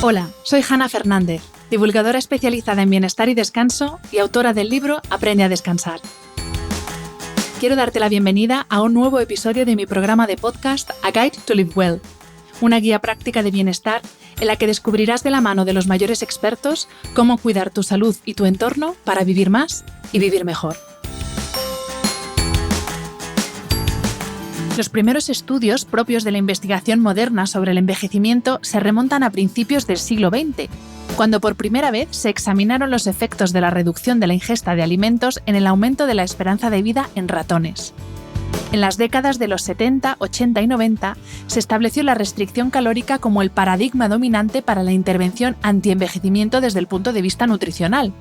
Hola, soy Hanna Fernández, divulgadora especializada en bienestar y descanso y autora del libro Aprende a descansar. Quiero darte la bienvenida a un nuevo episodio de mi programa de podcast A Guide to Live Well, una guía práctica de bienestar en la que descubrirás de la mano de los mayores expertos cómo cuidar tu salud y tu entorno para vivir más y vivir mejor. Los primeros estudios propios de la investigación moderna sobre el envejecimiento se remontan a principios del siglo XX, cuando por primera vez se examinaron los efectos de la reducción de la ingesta de alimentos en el aumento de la esperanza de vida en ratones. En las décadas de los 70, 80 y 90 se estableció la restricción calórica como el paradigma dominante para la intervención antienvejecimiento desde el punto de vista nutricional,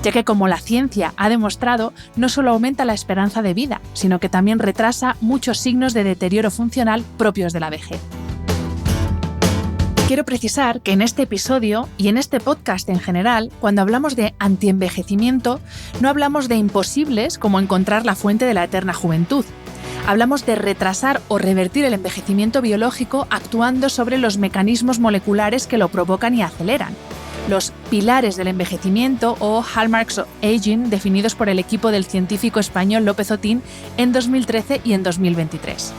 ya que, como la ciencia ha demostrado, no solo aumenta la esperanza de vida, sino que también retrasa muchos signos de deterioro funcional propios de la vejez. Quiero precisar que en este episodio y en este podcast en general, cuando hablamos de antienvejecimiento, no hablamos de imposibles como encontrar la fuente de la eterna juventud. Hablamos de retrasar o revertir el envejecimiento biológico actuando sobre los mecanismos moleculares que lo provocan y aceleran. Los pilares del envejecimiento o Hallmarks of Aging definidos por el equipo del científico español López Otín en 2013 y en 2023.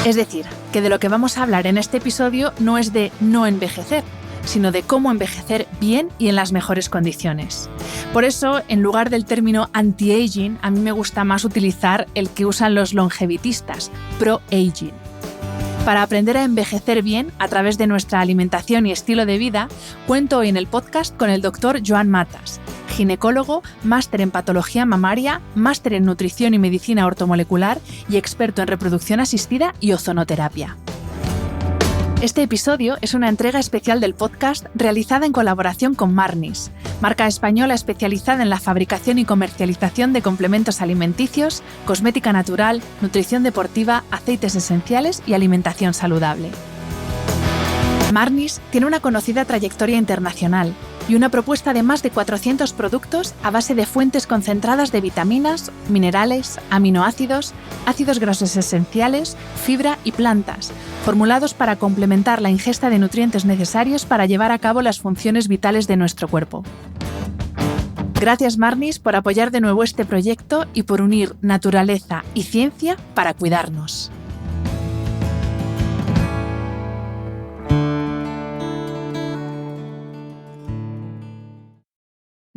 Es decir, que de lo que vamos a hablar en este episodio no es de no envejecer, sino de cómo envejecer bien y en las mejores condiciones. Por eso, en lugar del término anti-aging, a mí me gusta más utilizar el que usan los longevitistas, pro-aging. Para aprender a envejecer bien a través de nuestra alimentación y estilo de vida, cuento hoy en el podcast con el Dr. Joan Matas, ginecólogo, máster en patología mamaria, máster en nutrición y medicina ortomolecular y experto en reproducción asistida y ozonoterapia. Este episodio es una entrega especial del podcast realizada en colaboración con Marnis, marca española especializada en la fabricación y comercialización de complementos alimenticios, cosmética natural, nutrición deportiva, aceites esenciales y alimentación saludable. Marnis tiene una conocida trayectoria internacional y una propuesta de más de 400 productos a base de fuentes concentradas de vitaminas, minerales, aminoácidos, ácidos grasos esenciales, fibra y plantas, formulados para complementar la ingesta de nutrientes necesarios para llevar a cabo las funciones vitales de nuestro cuerpo. Gracias, Marnis, por apoyar de nuevo este proyecto y por unir naturaleza y ciencia para cuidarnos.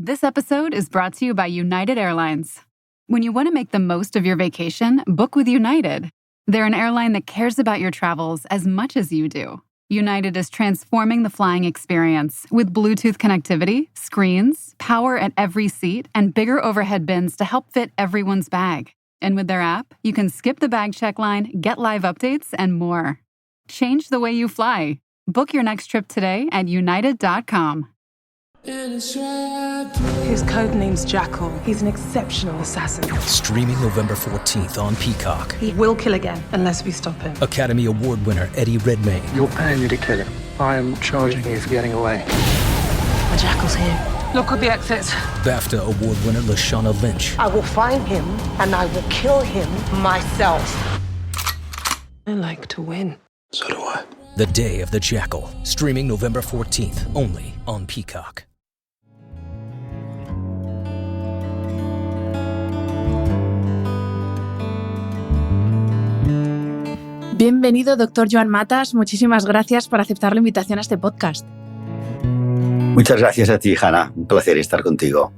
This episode is brought to you by United Airlines. When you want to make the most of your vacation, book with United. They're an airline that cares about your travels as much as you do. United is transforming the flying experience with Bluetooth connectivity, screens, power at every seat, and bigger overhead bins to help fit everyone's bag. And with their app, you can skip the bag check line, get live updates, and more. Change the way you fly. Book your next trip today at united.com. His code name's Jackal. He's an exceptional assassin. Streaming November 14th on Peacock. He will kill again unless we stop him. Academy Award winner Eddie Redmayne. You're paying me to kill him. I am charging you for getting away. The Jackal's here. Look at the exits. BAFTA Award winner Lashana Lynch. I will find him and I will kill him myself. I like to win. So do I. The Day of the Jackal. Streaming November 14th only on Peacock. Bienvenido, Dr. Joan Matas. Muchísimas gracias por aceptar la invitación a este podcast. Muchas gracias a ti, Hanna. Un placer estar contigo.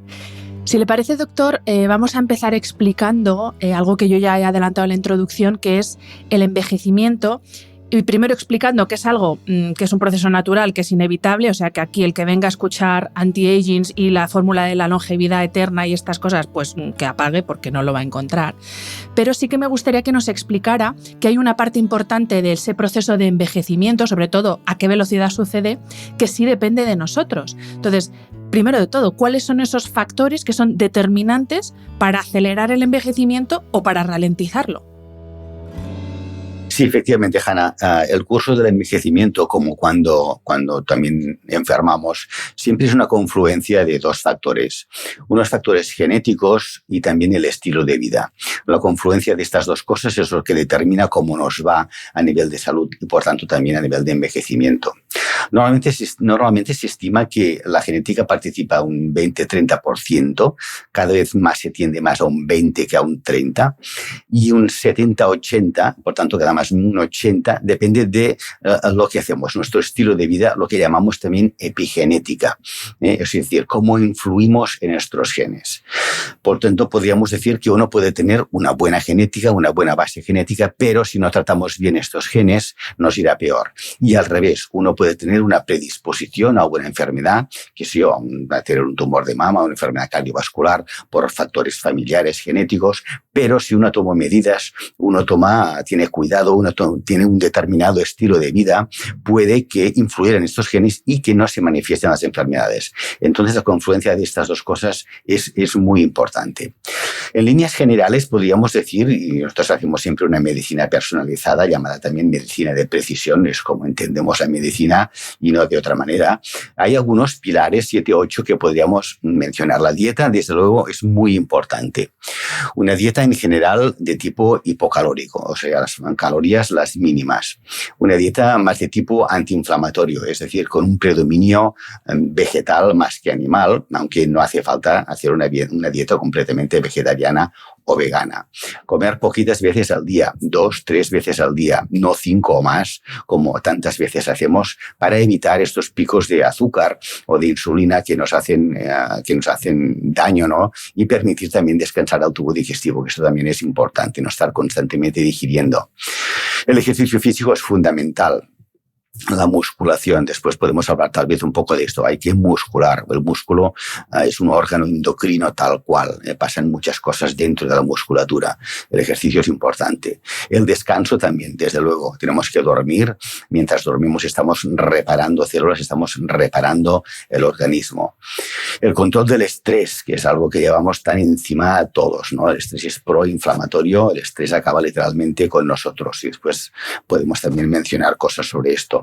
Si le parece, doctor, vamos a empezar explicando algo que yo ya he adelantado en la introducción, que es el envejecimiento. Y primero explicando que es algo que es un proceso natural, que es inevitable, o sea que aquí el que venga a escuchar anti-aging y la fórmula de la longevidad eterna y estas cosas, pues que apague porque no lo va a encontrar. Pero sí que me gustaría que nos explicara que hay una parte importante de ese proceso de envejecimiento, sobre todo a qué velocidad sucede, que sí depende de nosotros. Entonces, primero de todo, ¿cuáles son esos factores que son determinantes para acelerar el envejecimiento o para ralentizarlo? Sí, efectivamente, Hanna, el curso del envejecimiento, como cuando también enfermamos, siempre es una confluencia de dos factores. Unos factores genéticos y también el estilo de vida. La confluencia de estas dos cosas es lo que determina cómo nos va a nivel de salud y, por tanto, también a nivel de envejecimiento. Normalmente se estima que la genética participa un 20-30%, cada vez más se tiende más a un 20 que a un 30, y un 70-80, por tanto cada más un 80, depende de lo que hacemos, nuestro estilo de vida, lo que llamamos también epigenética, es decir, cómo influimos en nuestros genes. Por tanto, podríamos decir que uno puede tener una buena genética, una buena base genética, pero si no tratamos bien estos genes, nos irá peor. Y al revés, uno puede tener una predisposición a una enfermedad, que sea a tener un tumor de mama, una enfermedad cardiovascular, por factores familiares, genéticos, pero si uno toma medidas, tiene cuidado, tiene un determinado estilo de vida, puede que influir en estos genes y que no se manifiesten las enfermedades. Entonces, la confluencia de estas dos cosas es muy importante. En líneas generales, podríamos decir, y nosotros hacemos siempre una medicina personalizada, llamada también medicina de precisión, es como entendemos la medicina y no de otra manera. Hay algunos pilares, 7 o 8, que podríamos mencionar. La dieta, desde luego, es muy importante. Una dieta en general de tipo hipocalórico, o sea, las calorías las mínimas. Una dieta más de tipo antiinflamatorio, es decir, con un predominio vegetal más que animal, aunque no hace falta hacer una dieta completamente vegetariana o vegana. Comer poquitas veces al día, 2, 3 veces al día, no 5 o más, como tantas veces hacemos, para evitar estos picos de azúcar o de insulina que nos hacen daño, ¿no? Y permitir también descansar al tubo digestivo, que esto también es importante, no estar constantemente digiriendo. El ejercicio físico es fundamental. La musculación, después podemos hablar tal vez un poco de esto, hay que muscular. El músculo es un órgano endocrino tal cual, pasan muchas cosas dentro de la musculatura. El ejercicio es importante. El descanso también, desde luego, tenemos que dormir. Mientras dormimos estamos reparando células, estamos reparando el organismo. El control del estrés, que es algo que llevamos tan encima a todos, ¿no? El estrés es proinflamatorio, el estrés acaba literalmente con nosotros y después podemos también mencionar cosas sobre esto.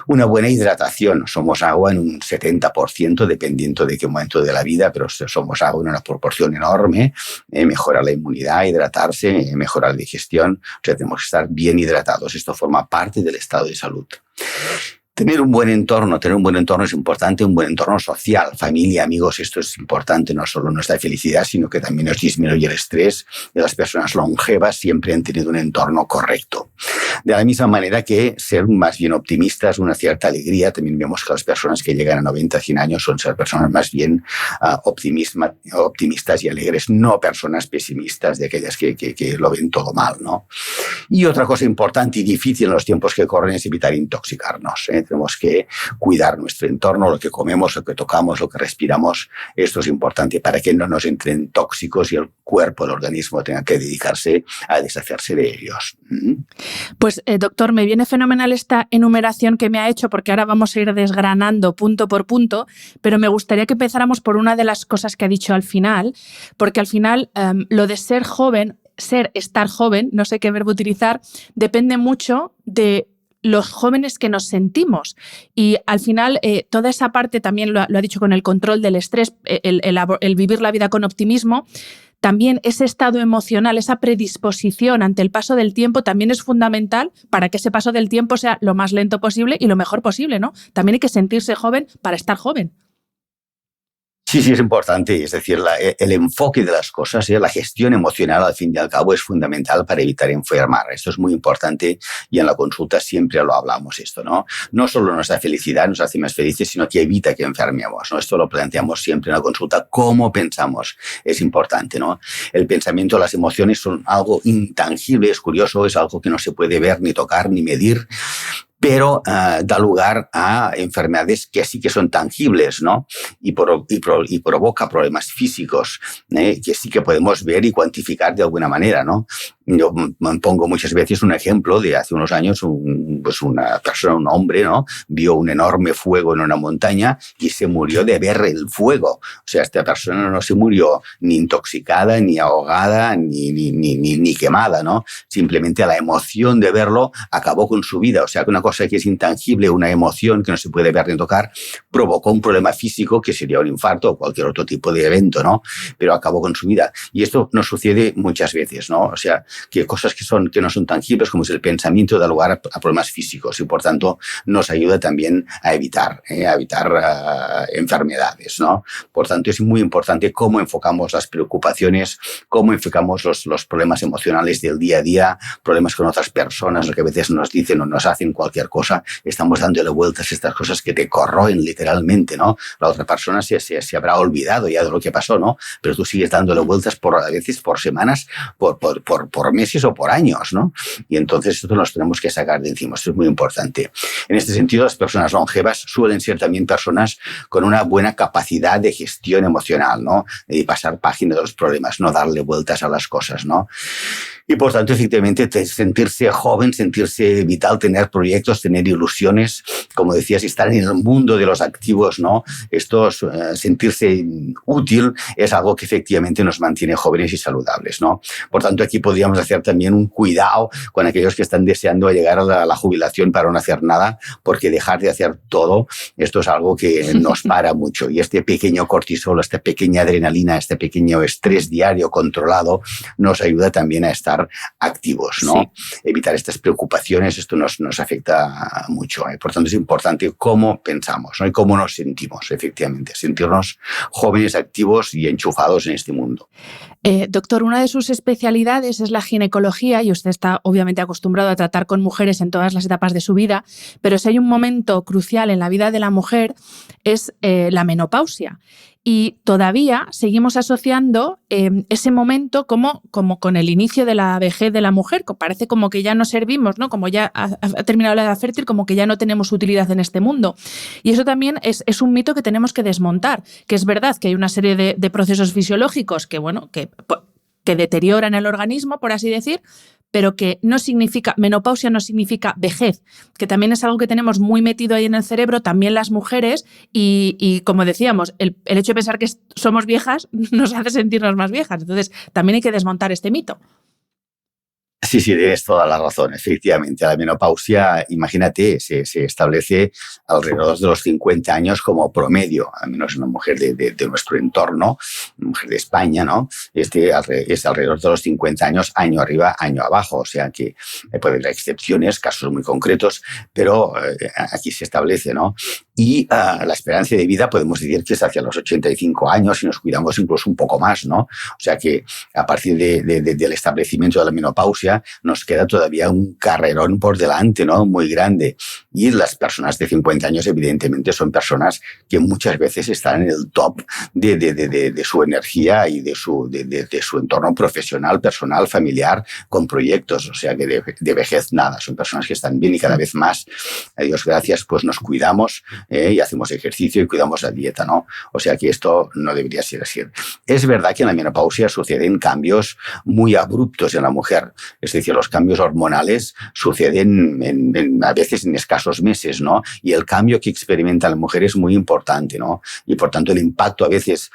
Una buena hidratación. Somos agua en un 70%, dependiendo de qué momento de la vida, pero somos agua en una proporción enorme. Mejora la inmunidad, hidratarse, mejora la digestión. O sea, tenemos que estar bien hidratados. Esto forma parte del estado de salud. Tener un buen entorno es importante, un buen entorno social, familia, amigos, esto es importante, no solo nuestra felicidad, sino que también nos disminuye el estrés. Y las personas longevas siempre han tenido un entorno correcto. De la misma manera que ser más bien optimistas, una cierta alegría. También vemos que las personas que llegan a 90, 100 años son ser personas más bien optimistas y alegres, no personas pesimistas, de aquellas que lo ven todo mal, ¿no? Y otra cosa importante y difícil en los tiempos que corren es evitar intoxicarnos, ¿eh? Tenemos que cuidar nuestro entorno, lo que comemos, lo que tocamos, lo que respiramos. Esto es importante para que no nos entren tóxicos y el cuerpo, el organismo tenga que dedicarse a deshacerse de ellos. Pues, doctor, me viene fenomenal esta enumeración que me ha hecho, porque ahora vamos a ir desgranando punto por punto, pero me gustaría que empezáramos por una de las cosas que ha dicho al final, porque al final lo de ser joven, estar joven, no sé qué verbo utilizar, depende mucho de los jóvenes que nos sentimos. Y al final, toda esa parte también lo ha dicho con el control del estrés, el vivir la vida con optimismo. También ese estado emocional, esa predisposición ante el paso del tiempo también es fundamental para que ese paso del tiempo sea lo más lento posible y lo mejor posible, ¿no? También hay que sentirse joven para estar joven. Sí, es importante. Es decir, el enfoque de las cosas, la gestión emocional, al fin y al cabo, es fundamental para evitar enfermar. Esto es muy importante y en la consulta siempre lo hablamos esto, ¿no? No solo nos da felicidad, nos hace más felices, sino que evita que enfermemos, ¿no? Esto lo planteamos siempre en la consulta. ¿Cómo pensamos? Es importante, ¿no? El pensamiento, las emociones son algo intangible, es curioso, es algo que no se puede ver, ni tocar, ni medir, pero da lugar a enfermedades que sí que son tangibles, ¿no? Y provoca problemas físicos, que sí que podemos ver y cuantificar de alguna manera, ¿no? Yo pongo muchas veces un ejemplo de hace unos años, una persona, un hombre, ¿no? Vio un enorme fuego en una montaña y se murió de ver el fuego. O sea, esta persona no se murió ni intoxicada, ni ahogada, ni quemada, ¿no? Simplemente la emoción de verlo acabó con su vida. O sea, que una cosa que es intangible, una emoción que no se puede ver ni tocar, provocó un problema físico que sería un infarto o cualquier otro tipo de evento, ¿no? Pero acabó con su vida. Y esto nos sucede muchas veces, ¿no? O sea, que cosas que no son tangibles, como es el pensamiento, da lugar a problemas físicos y, por tanto, nos ayuda también a evitar enfermedades, ¿no? Por tanto, es muy importante cómo enfocamos las preocupaciones, cómo enfocamos los problemas emocionales del día a día, problemas con otras personas, lo que a veces nos dicen o nos hacen cualquier cosa, estamos dándole vueltas a estas cosas que te corroen literalmente, ¿no? La otra persona se habrá olvidado ya de lo que pasó, ¿no? Pero tú sigues dándole vueltas a veces por semanas, por meses o por años, ¿no? Y entonces esto nos tenemos que sacar de encima. Esto es muy importante. En este sentido, las personas longevas suelen ser también personas con una buena capacidad de gestión emocional, ¿no? De pasar página de los problemas, no darle vueltas a las cosas, ¿no? Y por tanto, efectivamente, sentirse joven, sentirse vital, tener proyectos, tener ilusiones, como decías, estar en el mundo de los activos, ¿no? Sentirse útil es algo que efectivamente nos mantiene jóvenes y saludables, ¿no? Por tanto, aquí podríamos hacer también un cuidado con aquellos que están deseando llegar a la jubilación para no hacer nada, porque dejar de hacer todo, esto es algo que nos para mucho. Y este pequeño cortisol, esta pequeña adrenalina, este pequeño estrés diario controlado, nos ayuda también a estar activos, ¿no? Sí. Evitar estas preocupaciones, esto nos afecta mucho, ¿eh? Por tanto, es importante cómo pensamos, ¿no? Y cómo nos sentimos, efectivamente, sentirnos jóvenes, activos y enchufados en este mundo. Doctor, una de sus especialidades es la ginecología y usted está obviamente acostumbrado a tratar con mujeres en todas las etapas de su vida, pero si hay un momento crucial en la vida de la mujer es la menopausia. Y todavía seguimos asociando ese momento como con el inicio de la vejez de la mujer, que parece como que ya no servimos, ¿no? Como ya ha terminado la edad fértil, como que ya no tenemos utilidad en este mundo. Y eso también es un mito que tenemos que desmontar, que es verdad que hay una serie de procesos fisiológicos que deterioran el organismo, por así decir, pero que no significa, menopausia no significa vejez, que también es algo que tenemos muy metido ahí en el cerebro, también las mujeres, y como decíamos, el hecho de pensar que somos viejas nos hace sentirnos más viejas. Entonces, también hay que desmontar este mito. Sí, tienes toda la razón. Efectivamente, la menopausia, imagínate, se establece alrededor de los 50 años como promedio, al menos una mujer de nuestro entorno, una mujer de España, ¿no? Es alrededor de los 50 años, año arriba, año abajo. O sea que puede haber excepciones, casos muy concretos, pero aquí se establece, ¿no? Y la esperanza de vida podemos decir que es hacia los 85 años y nos cuidamos incluso un poco más, ¿no? O sea que a partir del establecimiento de la menopausia nos queda todavía un carrerón por delante, ¿no? Muy grande. Y las personas de 50 años, evidentemente, son personas que muchas veces están en el top de su energía y de su entorno profesional, personal, familiar, con proyectos. O sea que de vejez nada. Son personas que están bien y cada vez más, a Dios gracias, pues nos cuidamos y hacemos ejercicio y cuidamos la dieta, ¿no? O sea que esto no debería ser así. Es verdad que en la menopausia suceden cambios muy abruptos en la mujer. Es decir, los cambios hormonales suceden a veces en escasos meses, ¿no? Y el cambio que experimenta la mujer es muy importante, ¿no? Y por tanto el impacto a veces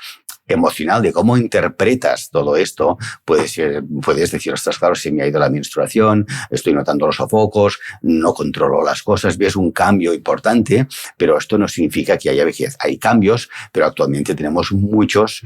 emocional de cómo interpretas todo esto, puedes decir, ostras, claro, se me ha ido la menstruación, estoy notando los sofocos, no controlo las cosas, ves un cambio importante, pero esto no significa que haya vejez. Hay cambios, pero actualmente tenemos muchos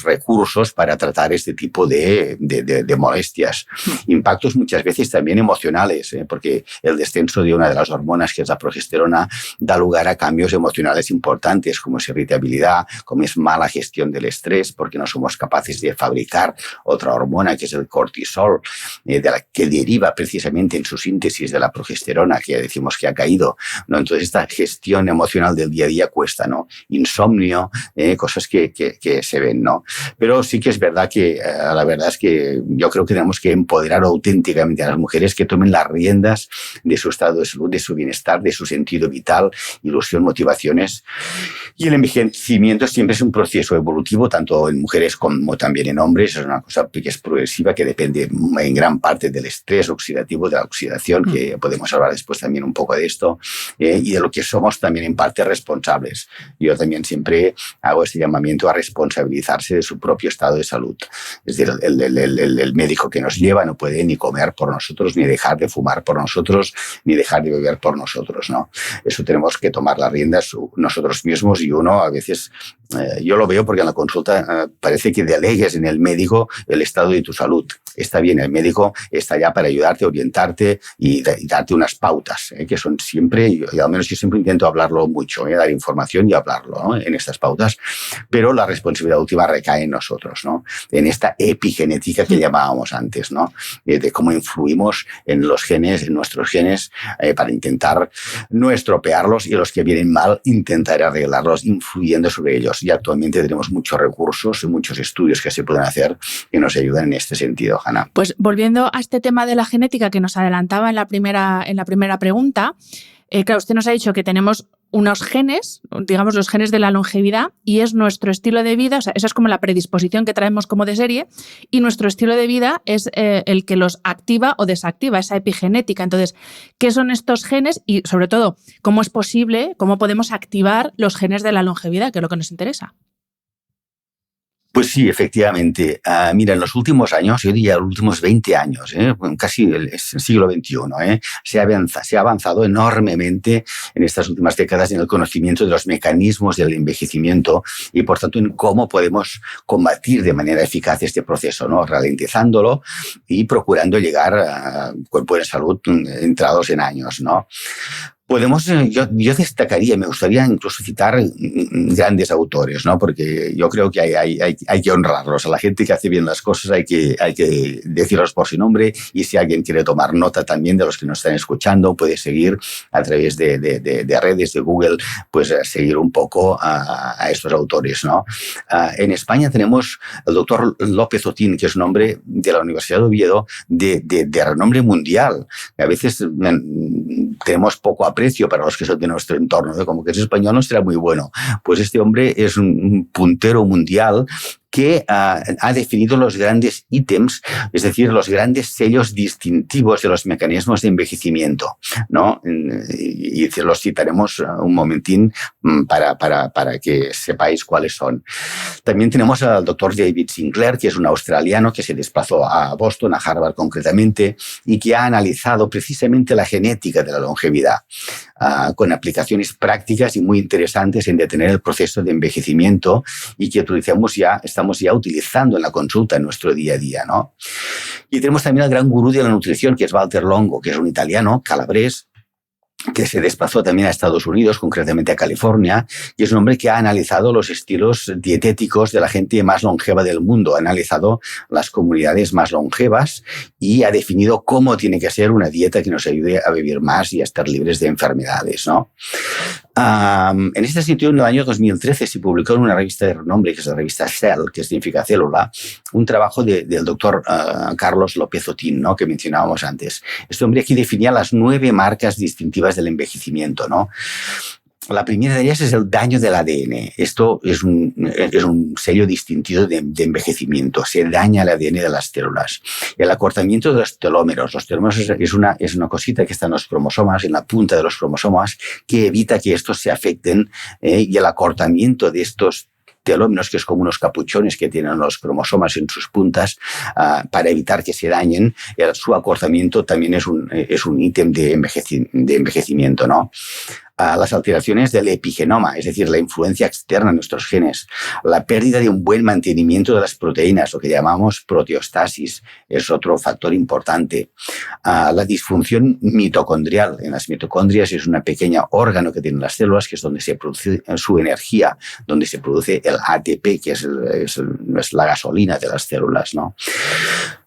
recursos para tratar este tipo de molestias. Impactos muchas veces también emocionales, porque el descenso de una de las hormonas, que es la progesterona, da lugar a cambios emocionales importantes, como es irritabilidad, como es mala gestión del estrés, porque no somos capaces de fabricar otra hormona, que es el cortisol, que deriva precisamente en su síntesis de la progesterona, que ya decimos que ha caído, ¿no? Entonces esta gestión emocional del día a día cuesta, ¿no? Insomnio, cosas que se ven, ¿no? Pero sí que es verdad que la verdad es que yo creo que tenemos que empoderar auténticamente a las mujeres que tomen las riendas de su estado de salud, de su bienestar, de su sentido vital, ilusión, motivaciones. Y el envejecimiento siempre es un proceso evolutivo, tanto en mujeres como también en hombres. Es una cosa que es progresiva, que depende en gran parte del estrés oxidativo, de la oxidación, que podemos hablar después también un poco de esto, y de lo que somos también en parte responsables. Yo también siempre hago este llamamiento a responsabilizarse de su propio estado de salud. Es decir, el médico que nos lleva no puede ni comer por nosotros, ni dejar de fumar por nosotros, ni dejar de beber por nosotros, ¿no? Eso tenemos que tomar las riendas nosotros mismos, y uno a veces, yo yo lo veo porque en la consulta parece que delegues en el médico el estado de tu salud. Está bien, el médico está allá para ayudarte, orientarte y darte unas pautas, que son siempre, y al menos yo siempre intento hablarlo mucho, dar información y hablarlo, ¿no? En estas pautas, pero la responsabilidad última recae en nosotros, ¿no? En esta epigenética que llamábamos antes, ¿no? De cómo influimos en los genes, en nuestros genes, para intentar no estropearlos y los que vienen mal, intentar arreglarlos influyendo sobre ellos. Y actualmente tenemos muchos recursos y muchos estudios que se pueden hacer que nos ayudan en este sentido, Hanna. Pues volviendo a este tema de la genética que nos adelantaba en la primera pregunta, claro, usted nos ha dicho que tenemos unos genes, digamos los genes de la longevidad, y es nuestro estilo de vida, o sea, esa es como la predisposición que traemos como de serie, y nuestro estilo de vida es el que los activa o desactiva, esa epigenética. Entonces, ¿qué son estos genes? Y sobre todo, ¿cómo es posible, cómo podemos activar los genes de la longevidad, que es lo que nos interesa? Pues sí, efectivamente. Mira, en los últimos años, yo diría los últimos 20 años, casi el siglo XXI, se ha avanzado enormemente en estas últimas décadas en el conocimiento de los mecanismos del envejecimiento y, por tanto, en cómo podemos combatir de manera eficaz este proceso, ¿no? Ralentizándolo y procurando llegar a cuerpo de salud entrados en años, ¿no? Yo destacaría, me gustaría incluso citar grandes autores, ¿no? Porque yo creo que hay que honrarlos. A la gente que hace bien las cosas hay que decirlos por su nombre, y si alguien quiere tomar nota también de los que nos están escuchando, puede seguir a través de redes, de Google, pues seguir un poco a estos autores, ¿no? En España tenemos el doctor López Otín, que es un hombre de la Universidad de Oviedo de renombre mundial. A veces tenemos poco aprecio para los que son de nuestro entorno, ¿no? Como que es español no será muy bueno. Pues este hombre es un puntero mundial que ha definido los grandes ítems, es decir, los grandes sellos distintivos de los mecanismos de envejecimiento, ¿no? Y los citaremos un momentín para que sepáis cuáles son. También tenemos al doctor David Sinclair, que es un australiano que se desplazó a Boston, a Harvard concretamente, y que ha analizado precisamente la genética de la longevidad, con aplicaciones prácticas y muy interesantes en detener el proceso de envejecimiento, y que estamos ya utilizando en la consulta en nuestro día a día, ¿no? Y tenemos también al gran gurú de la nutrición, que es Walter Longo, que es un italiano calabrés que se desplazó también a Estados Unidos, concretamente a California, y es un hombre que ha analizado los estilos dietéticos de la gente más longeva del mundo, ha analizado las comunidades más longevas y ha definido cómo tiene que ser una dieta que nos ayude a vivir más y a estar libres de enfermedades, ¿no? En este sitio, en el año 2013, se publicó en una revista de renombre, que es la revista Cell, que significa célula, un trabajo del doctor Carlos López Otín, ¿no? Que mencionábamos antes. Este hombre aquí definía las 9 marcas distintivas del envejecimiento, ¿no? La primera de ellas es el daño del ADN. Esto es un sello distintivo de envejecimiento. Se daña el ADN de las células. El acortamiento de los telómeros. Los telómeros es una cosita que está en los cromosomas, en la punta de los cromosomas, que evita que estos se afecten, y el acortamiento de estos telómeros, que es como unos capuchones que tienen los cromosomas en sus puntas, para evitar que se dañen. Su acortamiento también es un ítem de envejecimiento, ¿no? Las alteraciones del epigenoma, es decir, la influencia externa en nuestros genes, la pérdida de un buen mantenimiento de las proteínas, lo que llamamos proteostasis, es otro factor importante. La disfunción mitocondrial. En las mitocondrias es una pequeña órgano que tienen las células, que es donde se produce su energía, donde se produce el ATP, que es la gasolina de las células, ¿no?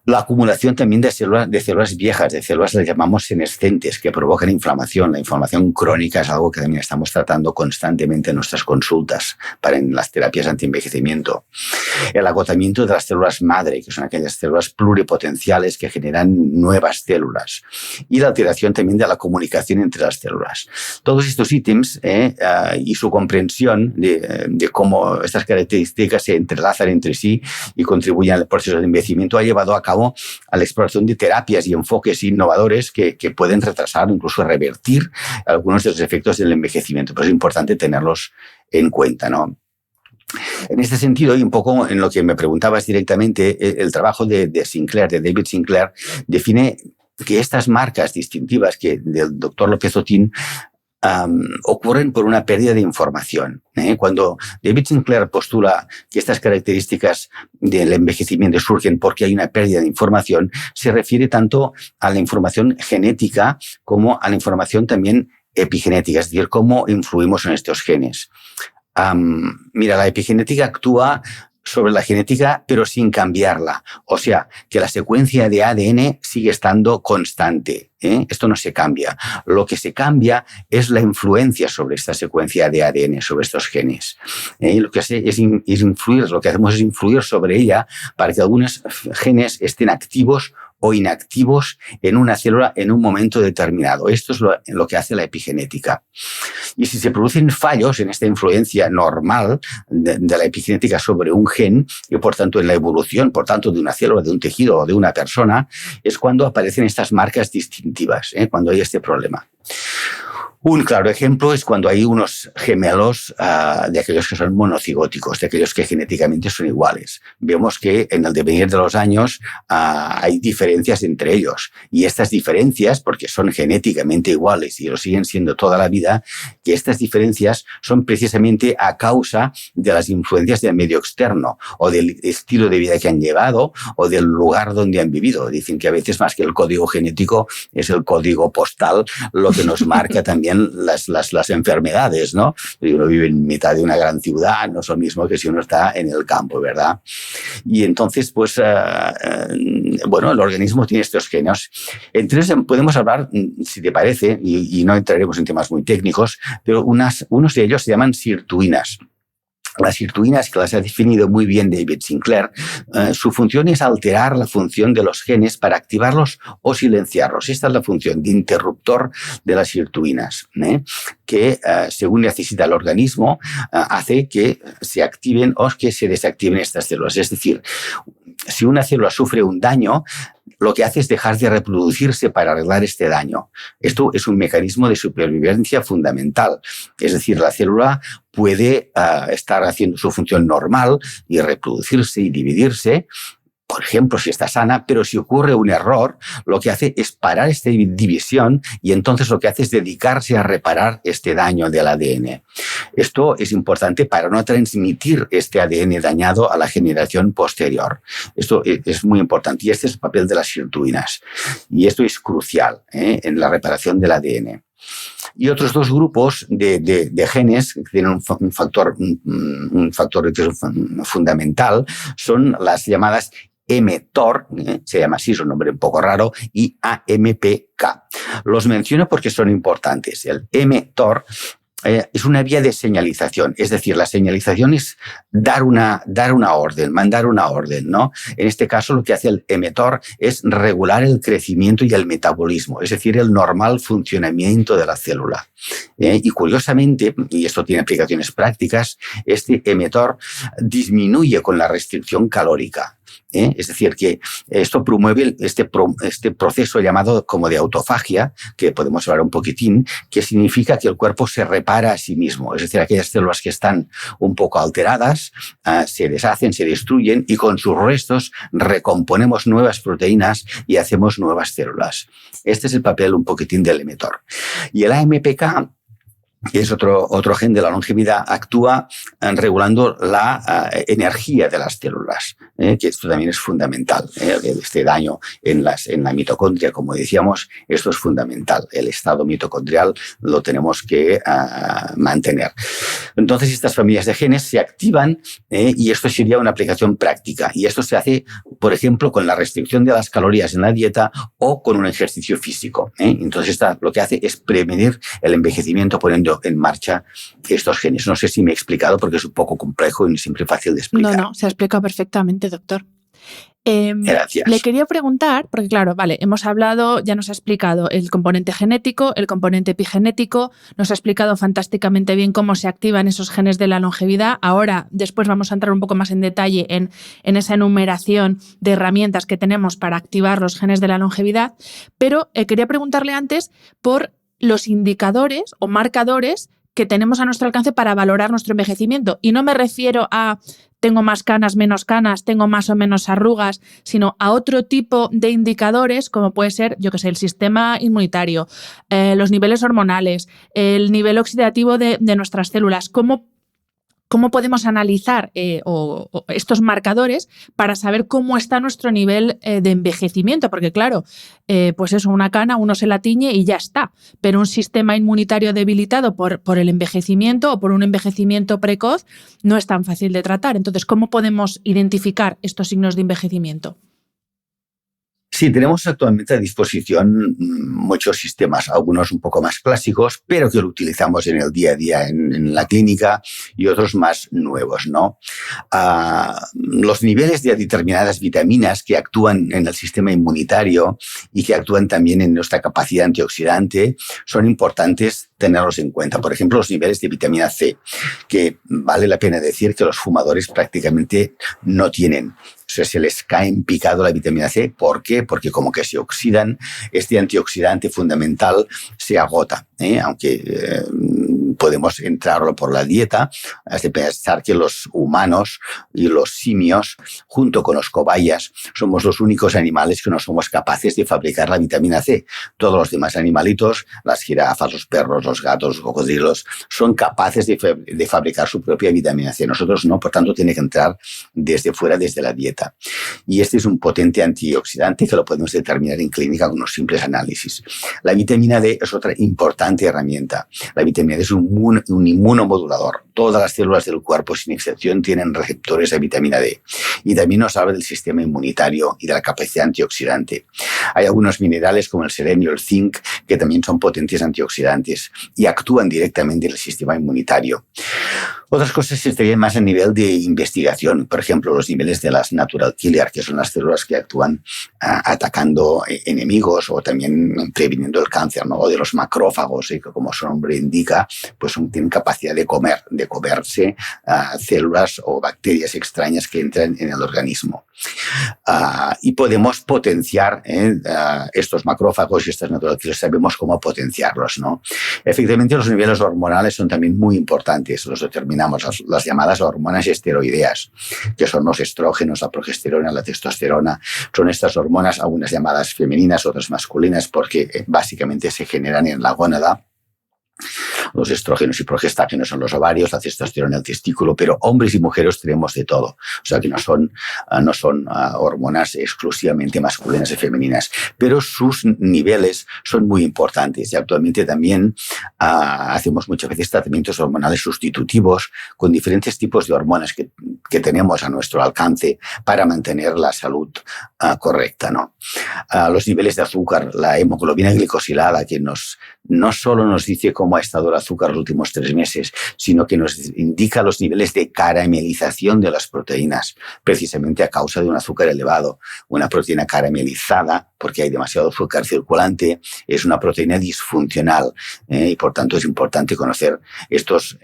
La acumulación también de células viejas, de células las llamamos senescentes, que provocan inflamación. La inflamación crónica es algo que también estamos tratando constantemente en nuestras consultas en las terapias antienvejecimiento. El agotamiento de las células madre, que son aquellas células pluripotenciales que generan nuevas células. Y la alteración también de la comunicación entre las células. Todos estos ítems y su comprensión de cómo estas características se entrelazan entre sí y contribuyen al proceso de envejecimiento ha llevado a cabo a la exploración de terapias y enfoques innovadores que pueden retrasar o incluso revertir algunos de los efectos del envejecimiento. Pero es importante tenerlos en cuenta, ¿no? En este sentido, y un poco en lo que me preguntabas directamente, el trabajo de David Sinclair, define que estas marcas distintivas del doctor López Otín ocurren por una pérdida de información. Cuando David Sinclair postula que estas características del envejecimiento surgen porque hay una pérdida de información, se refiere tanto a la información genética como a la información también epigenética, es decir, cómo influimos en estos genes. Mira, la epigenética actúa sobre la genética, pero sin cambiarla. O sea, que la secuencia de ADN sigue estando constante. Esto no se cambia. Lo que se cambia es la influencia sobre esta secuencia de ADN, sobre estos genes. Lo que hace es influir, lo que hacemos es influir sobre ella para que algunos genes estén activos o inactivos en una célula en un momento determinado. Esto es lo que hace la epigenética. Y si se producen fallos en esta influencia normal de la epigenética sobre un gen y por tanto en la evolución, por tanto de una célula, de un tejido o de una persona, es cuando aparecen estas marcas distintivas, cuando hay este problema. Un claro ejemplo es cuando hay unos gemelos de aquellos que son monocigóticos, de aquellos que genéticamente son iguales. Vemos que en el devenir de los años hay diferencias entre ellos. Y estas diferencias, porque son genéticamente iguales y lo siguen siendo toda la vida, que estas diferencias son precisamente a causa de las influencias del medio externo o del estilo de vida que han llevado o del lugar donde han vivido. Dicen que a veces más que el código genético es el código postal lo que nos marca también las enfermedades, ¿no? Si uno vive en mitad de una gran ciudad, no es lo mismo que si uno está en el campo, ¿verdad? Y entonces, pues, bueno, el organismo tiene estos genes. Entonces, podemos hablar, si te parece, y no entraremos en temas muy técnicos, pero unos de ellos se llaman sirtuinas. Las sirtuinas, que las ha definido muy bien David Sinclair, su función es alterar la función de los genes para activarlos o silenciarlos. Esta es la función de interruptor de las sirtuinas, que según necesita el organismo, hace que se activen o que se desactiven estas células. Es decir, si una célula sufre un daño, lo que hace es dejar de reproducirse para arreglar este daño. Esto es un mecanismo de supervivencia fundamental. Es decir, la célula puede estar haciendo su función normal y reproducirse y dividirse, por ejemplo, si está sana, pero si ocurre un error, lo que hace es parar esta división y entonces lo que hace es dedicarse a reparar este daño del ADN. Esto es importante para no transmitir este ADN dañado a la generación posterior. Esto es muy importante y este es el papel de las sirtuinas. Y esto es crucial en la reparación del ADN. Y otros dos grupos de genes que tienen un factor que es fundamental son las llamadas mTOR, se llama así, es un nombre un poco raro, y AMPK. Los menciono porque son importantes. El mTOR es una vía de señalización, es decir, la señalización es dar una orden, mandar una orden, ¿no? En este caso lo que hace el mTOR es regular el crecimiento y el metabolismo, es decir, el normal funcionamiento de la célula. Y curiosamente, y esto tiene aplicaciones prácticas, este mTOR disminuye con la restricción calórica. Es decir, que esto promueve este proceso llamado como de autofagia, que podemos hablar un poquitín, que significa que el cuerpo se repara a sí mismo. Es decir, aquellas células que están un poco alteradas se deshacen, se destruyen y con sus restos recomponemos nuevas proteínas y hacemos nuevas células. Este es el papel un poquitín del mTOR. Y el AMPK, que es otro gen de la longevidad, actúa regulando la energía de las células, que esto también es fundamental. Este daño en la mitocondria, como decíamos, esto es fundamental. El estado mitocondrial lo tenemos que mantener. Entonces, estas familias de genes se activan y esto sería una aplicación práctica. Y esto se hace, por ejemplo, con la restricción de las calorías en la dieta o con un ejercicio físico. Entonces, lo que hace es prevenir el envejecimiento poniendo en marcha estos genes. No sé si me he explicado porque es un poco complejo y no siempre fácil de explicar. No, se ha explicado perfectamente, doctor. Gracias. Le quería preguntar, porque claro, vale, hemos hablado, ya nos ha explicado el componente genético, el componente epigenético, nos ha explicado fantásticamente bien cómo se activan esos genes de la longevidad. Ahora, después vamos a entrar un poco más en detalle en esa enumeración de herramientas que tenemos para activar los genes de la longevidad, pero quería preguntarle antes por los indicadores o marcadores que tenemos a nuestro alcance para valorar nuestro envejecimiento. Y no me refiero a tengo más canas, menos canas, tengo más o menos arrugas, sino a otro tipo de indicadores como puede ser, yo qué sé, el sistema inmunitario, los niveles hormonales, el nivel oxidativo de nuestras células. ¿Cómo podemos analizar estos marcadores para saber cómo está nuestro nivel de envejecimiento? Porque claro, pues eso, una cana uno se la tiñe y ya está, pero un sistema inmunitario debilitado por el envejecimiento o por un envejecimiento precoz no es tan fácil de tratar. Entonces, ¿cómo podemos identificar estos signos de envejecimiento? Sí, tenemos actualmente a disposición muchos sistemas, algunos un poco más clásicos, pero que lo utilizamos en el día a día en la clínica, y otros más nuevos, ¿no? Los niveles de determinadas vitaminas que actúan en el sistema inmunitario y que actúan también en nuestra capacidad antioxidante son importantes tenerlos en cuenta. Por ejemplo, los niveles de vitamina C, que vale la pena decir que los fumadores prácticamente no tienen. O sea, se les cae en picado la vitamina C. ¿Por qué? Porque como que se oxidan, este antioxidante fundamental se agota, aunque podemos entrarlo por la dieta. Has de pensar que los humanos y los simios, junto con los cobayas, somos los únicos animales que no somos capaces de fabricar la vitamina C. Todos los demás animalitos, las jirafas, los perros, los gatos, los cocodrilos, son capaces de fabricar su propia vitamina C. Nosotros no, por tanto, tiene que entrar desde fuera, desde la dieta. Y este es un potente antioxidante que lo podemos determinar en clínica con unos simples análisis. La vitamina D es otra importante herramienta. La vitamina D es un inmunomodulador. Todas las células del cuerpo, sin excepción, tienen receptores de vitamina D. Y también nos habla del sistema inmunitario y de la capacidad antioxidante. Hay algunos minerales como el selenio, el zinc, que también son potentes antioxidantes y actúan directamente en el sistema inmunitario. Otras cosas estarían más a nivel de investigación. Por ejemplo, los niveles de las natural killer, que son las células que actúan atacando enemigos o también previniendo el cáncer, ¿no? O de los macrófagos, que como su nombre indica, pues tienen capacidad de comerse células o bacterias extrañas que entran en el organismo. Y podemos potenciar estos macrófagos y estas natural killers, sabemos cómo potenciarlos, ¿no? Efectivamente, los niveles hormonales son también muy importantes. Los determinamos las llamadas hormonas esteroideas, que son los estrógenos, la progesterona, la testosterona. Son estas hormonas, algunas llamadas femeninas, otras masculinas, porque básicamente se generan en la gónada. Los estrógenos y progestágenos son los ovarios, la testosterona el testículo, pero hombres y mujeres tenemos de todo. O sea que no son hormonas exclusivamente masculinas y femeninas, pero sus niveles son muy importantes. Y actualmente también hacemos muchas veces tratamientos hormonales sustitutivos con diferentes tipos de hormonas que tenemos a nuestro alcance para mantener la salud correcta, ¿no? Los niveles de azúcar, la hemoglobina glicosilada, que no solo nos dice cómo ha estado el azúcar los últimos 3 meses, sino que nos indica los niveles de caramelización de las proteínas, precisamente a causa de un azúcar elevado. Una proteína caramelizada, porque hay demasiado azúcar circulante, es una proteína disfuncional, y por tanto es importante conocer estos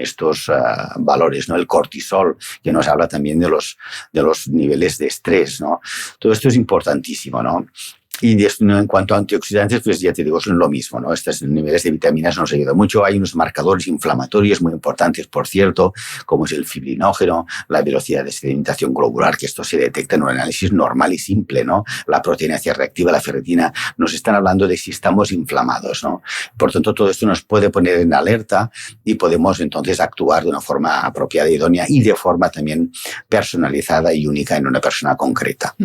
valores, ¿no? El cortisol, que nos habla también de los niveles de estrés, ¿no? Todo esto es importantísimo, ¿no? Y en cuanto a antioxidantes, pues ya te digo, son lo mismo, ¿no? Estos niveles de vitaminas nos ayudan mucho. Hay unos marcadores inflamatorios muy importantes, por cierto, como es el fibrinógeno, la velocidad de sedimentación globular, que esto se detecta en un análisis normal y simple, ¿no? La proteína C reactiva, la ferritina, nos están hablando de si estamos inflamados, ¿no? Por tanto, todo esto nos puede poner en alerta y podemos entonces actuar de una forma apropiada, idónea y de forma también personalizada y única en una persona concreta.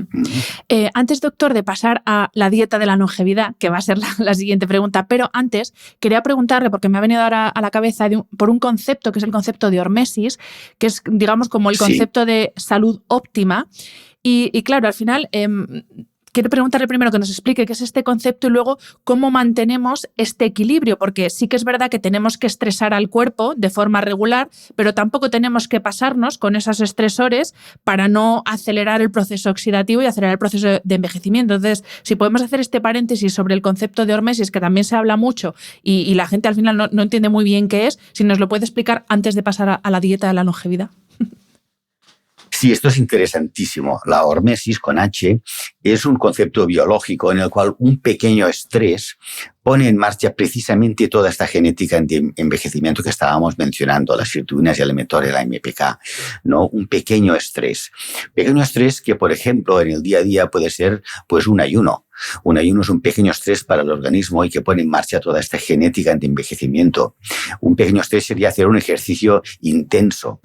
Antes, doctor, de pasar a la dieta de la longevidad, que va a ser la siguiente pregunta, pero antes quería preguntarle, porque me ha venido ahora a la cabeza por un concepto que es el concepto de hormesis, que es, digamos, como el concepto de salud óptima. Y claro, al final quiero preguntarle primero que nos explique qué es este concepto y luego cómo mantenemos este equilibrio, porque sí que es verdad que tenemos que estresar al cuerpo de forma regular, pero tampoco tenemos que pasarnos con esos estresores para no acelerar el proceso oxidativo y acelerar el proceso de envejecimiento. Entonces, si podemos hacer este paréntesis sobre el concepto de hormesis, que también se habla mucho y la gente al final no entiende muy bien qué es, si nos lo puede explicar antes de pasar a la dieta de la longevidad. Sí, esto es interesantísimo. La hormesis con H es un concepto biológico en el cual un pequeño estrés pone en marcha precisamente toda esta genética de envejecimiento que estábamos mencionando, las sirtuinas y el mTOR y la MPK, ¿no? Un pequeño estrés. Pequeño estrés que, por ejemplo, en el día a día puede ser pues un ayuno. Un ayuno es un pequeño estrés para el organismo y que pone en marcha toda esta genética de envejecimiento. Un pequeño estrés sería hacer un ejercicio intenso.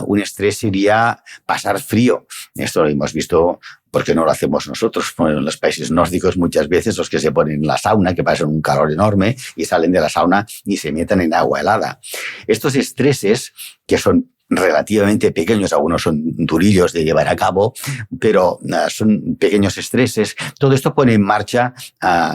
Un estrés sería pasar frío. Esto lo hemos visto porque no lo hacemos nosotros. En los países nórdicos muchas veces los que se ponen en la sauna, que pasan un calor enorme y salen de la sauna y se meten en agua helada. Estos estreses que son relativamente pequeños, algunos son durillos de llevar a cabo, pero son pequeños estreses. Todo esto pone en marcha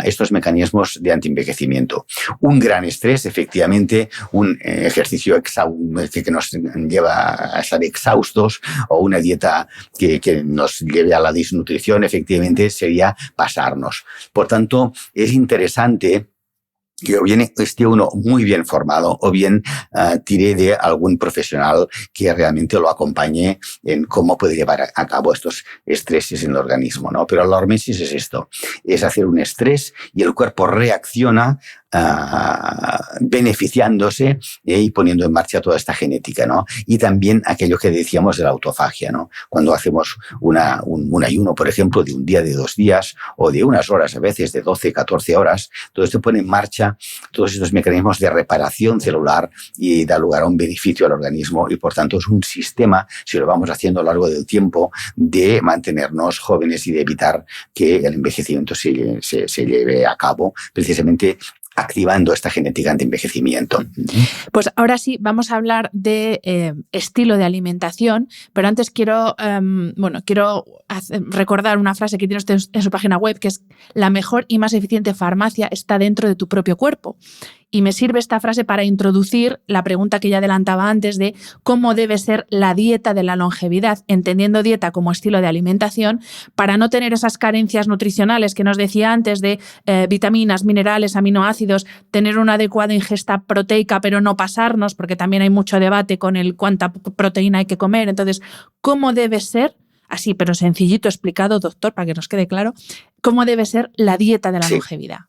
estos mecanismos de antienvejecimiento. Un gran estrés, efectivamente, un ejercicio que nos lleva a estar exhaustos o una dieta que nos lleve a la desnutrición, efectivamente, sería pasarnos. Por tanto, es interesante que o bien esté uno muy bien formado o bien tire de algún profesional que realmente lo acompañe en cómo puede llevar a cabo estos estreses en el organismo, ¿no? Pero la hormesis es esto, es hacer un estrés y el cuerpo reacciona beneficiándose y poniendo en marcha toda esta genética, ¿no? Y también aquello que decíamos de la autofagia, ¿no? Cuando hacemos un ayuno, por ejemplo, de un día, de 2 días o de unas horas, a veces de 12, 14 horas, todo esto pone en marcha todos estos mecanismos de reparación celular y da lugar a un beneficio al organismo y, por tanto, es un sistema, si lo vamos haciendo a lo largo del tiempo, de mantenernos jóvenes y de evitar que el envejecimiento se lleve a cabo precisamente activando esta genética de envejecimiento. Pues ahora sí, vamos a hablar de estilo de alimentación, pero antes quiero recordar una frase que tiene usted en su página web, que es: la mejor y más eficiente farmacia está dentro de tu propio cuerpo. Y me sirve esta frase para introducir la pregunta que ya adelantaba antes de cómo debe ser la dieta de la longevidad, entendiendo dieta como estilo de alimentación, para no tener esas carencias nutricionales que nos decía antes de vitaminas, minerales, aminoácidos, tener una adecuada ingesta proteica, pero no pasarnos, porque también hay mucho debate con el cuánta proteína hay que comer. Entonces, ¿cómo debe ser, así pero sencillito explicado, doctor, para que nos quede claro, cómo debe ser la dieta de la longevidad?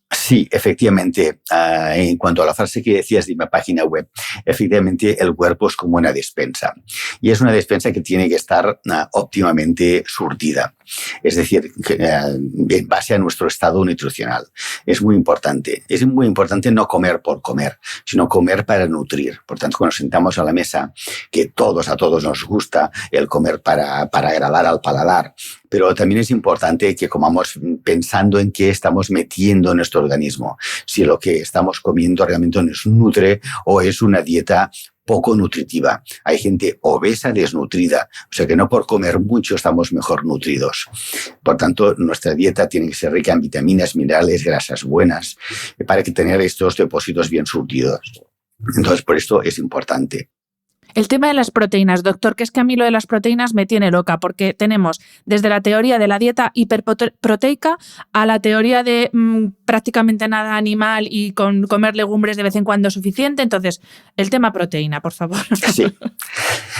Sí, efectivamente. En cuanto a la frase que decías de mi página web, efectivamente el cuerpo es como una despensa. Y es una despensa que tiene que estar óptimamente surtida. Es decir, en base a nuestro estado nutricional. Es muy importante. Es muy importante no comer por comer, sino comer para nutrir. Por tanto, cuando nos sentamos a la mesa, que a todos nos gusta el comer para agradar al paladar, pero también es importante que comamos pensando en qué estamos metiendo en nuestro organismo. Si lo que estamos comiendo realmente nos nutre o es una dieta poco nutritiva. Hay gente obesa, desnutrida, o sea que no por comer mucho estamos mejor nutridos. Por tanto, nuestra dieta tiene que ser rica en vitaminas, minerales, grasas buenas, para que tener estos depósitos bien surtidos. Entonces, por esto es importante. El tema de las proteínas, doctor, que es que a mí lo de las proteínas me tiene loca, porque tenemos desde la teoría de la dieta hiperproteica a la teoría de prácticamente nada animal y con comer legumbres de vez en cuando es suficiente. Entonces, el tema proteína, por favor.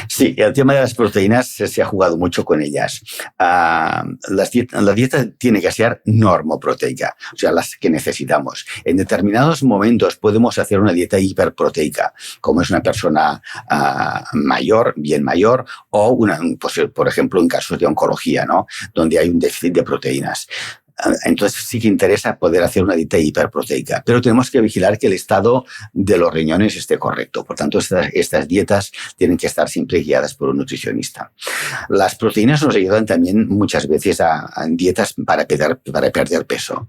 Sí, el tema de las proteínas se ha jugado mucho con ellas. La dieta tiene que ser normoproteica, o sea, las que necesitamos. En determinados momentos podemos hacer una dieta hiperproteica, como es una persona mayor, bien mayor, o pues, por ejemplo, en casos de oncología, ¿no? Donde hay un déficit de proteínas. Entonces sí que interesa poder hacer una dieta hiperproteica, pero tenemos que vigilar que el estado de los riñones esté correcto. Por tanto, estas dietas tienen que estar siempre guiadas por un nutricionista. Las proteínas nos ayudan también muchas veces a dietas para perder peso.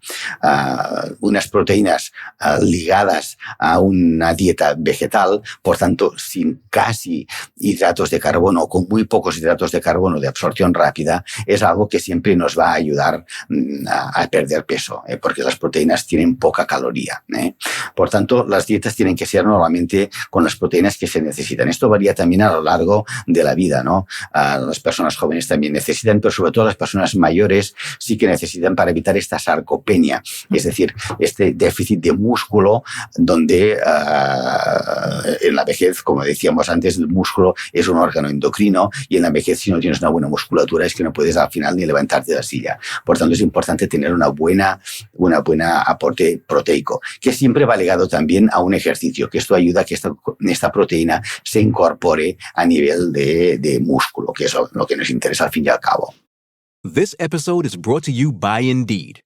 Unas proteínas ligadas a una dieta vegetal, por tanto, sin casi hidratos de carbono o con muy pocos hidratos de carbono de absorción rápida, es algo que siempre nos va a ayudar a perder peso, porque las proteínas tienen poca caloría. Por tanto, las dietas tienen que ser normalmente con las proteínas que se necesitan. Esto varía también a lo largo de la vida, ¿no? Las personas jóvenes también necesitan, pero sobre todo las personas mayores sí que necesitan para evitar esta sarcopenia, es decir, este déficit de músculo donde en la vejez, como decíamos antes, el músculo es un órgano endocrino y en la vejez si no tienes una buena musculatura es que no puedes al final ni levantarte de la silla. Por tanto, es importante importante tener una buena aporte proteico, que siempre va ligado también a un ejercicio, que esto ayuda a que esta proteína se incorpore a nivel de músculo, que es lo que nos interesa al fin y al cabo. This episode is brought to you by Indeed.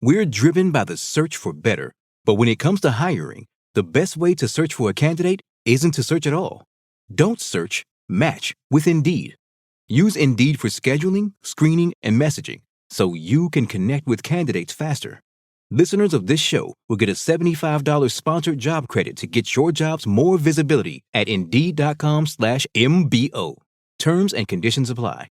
We're driven by the search for better, but when it comes to hiring, the best way to search for a candidate isn't to search at all. Don't search, match with Indeed. Use Indeed for scheduling, screening, and messaging so you can connect with candidates faster. Listeners of this show will get a $75 sponsored job credit to get your jobs more visibility at Indeed.com/MBO. Terms and conditions apply.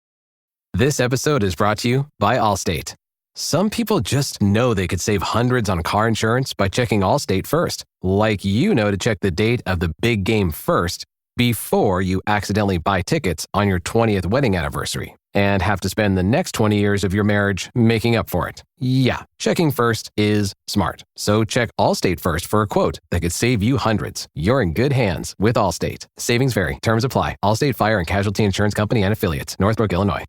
This episode is brought to you by Allstate. Some people just know they could save hundreds on car insurance by checking Allstate first, like you know to check the date of the big game first before you accidentally buy tickets on your 20th wedding anniversary and have to spend the next 20 years of your marriage making up for it. Yeah, checking first is smart. So check Allstate first for a quote that could save you hundreds. You're in good hands with Allstate. Savings vary. Terms apply. Allstate Fire and Casualty Insurance Company and Affiliates. Northbrook, Illinois.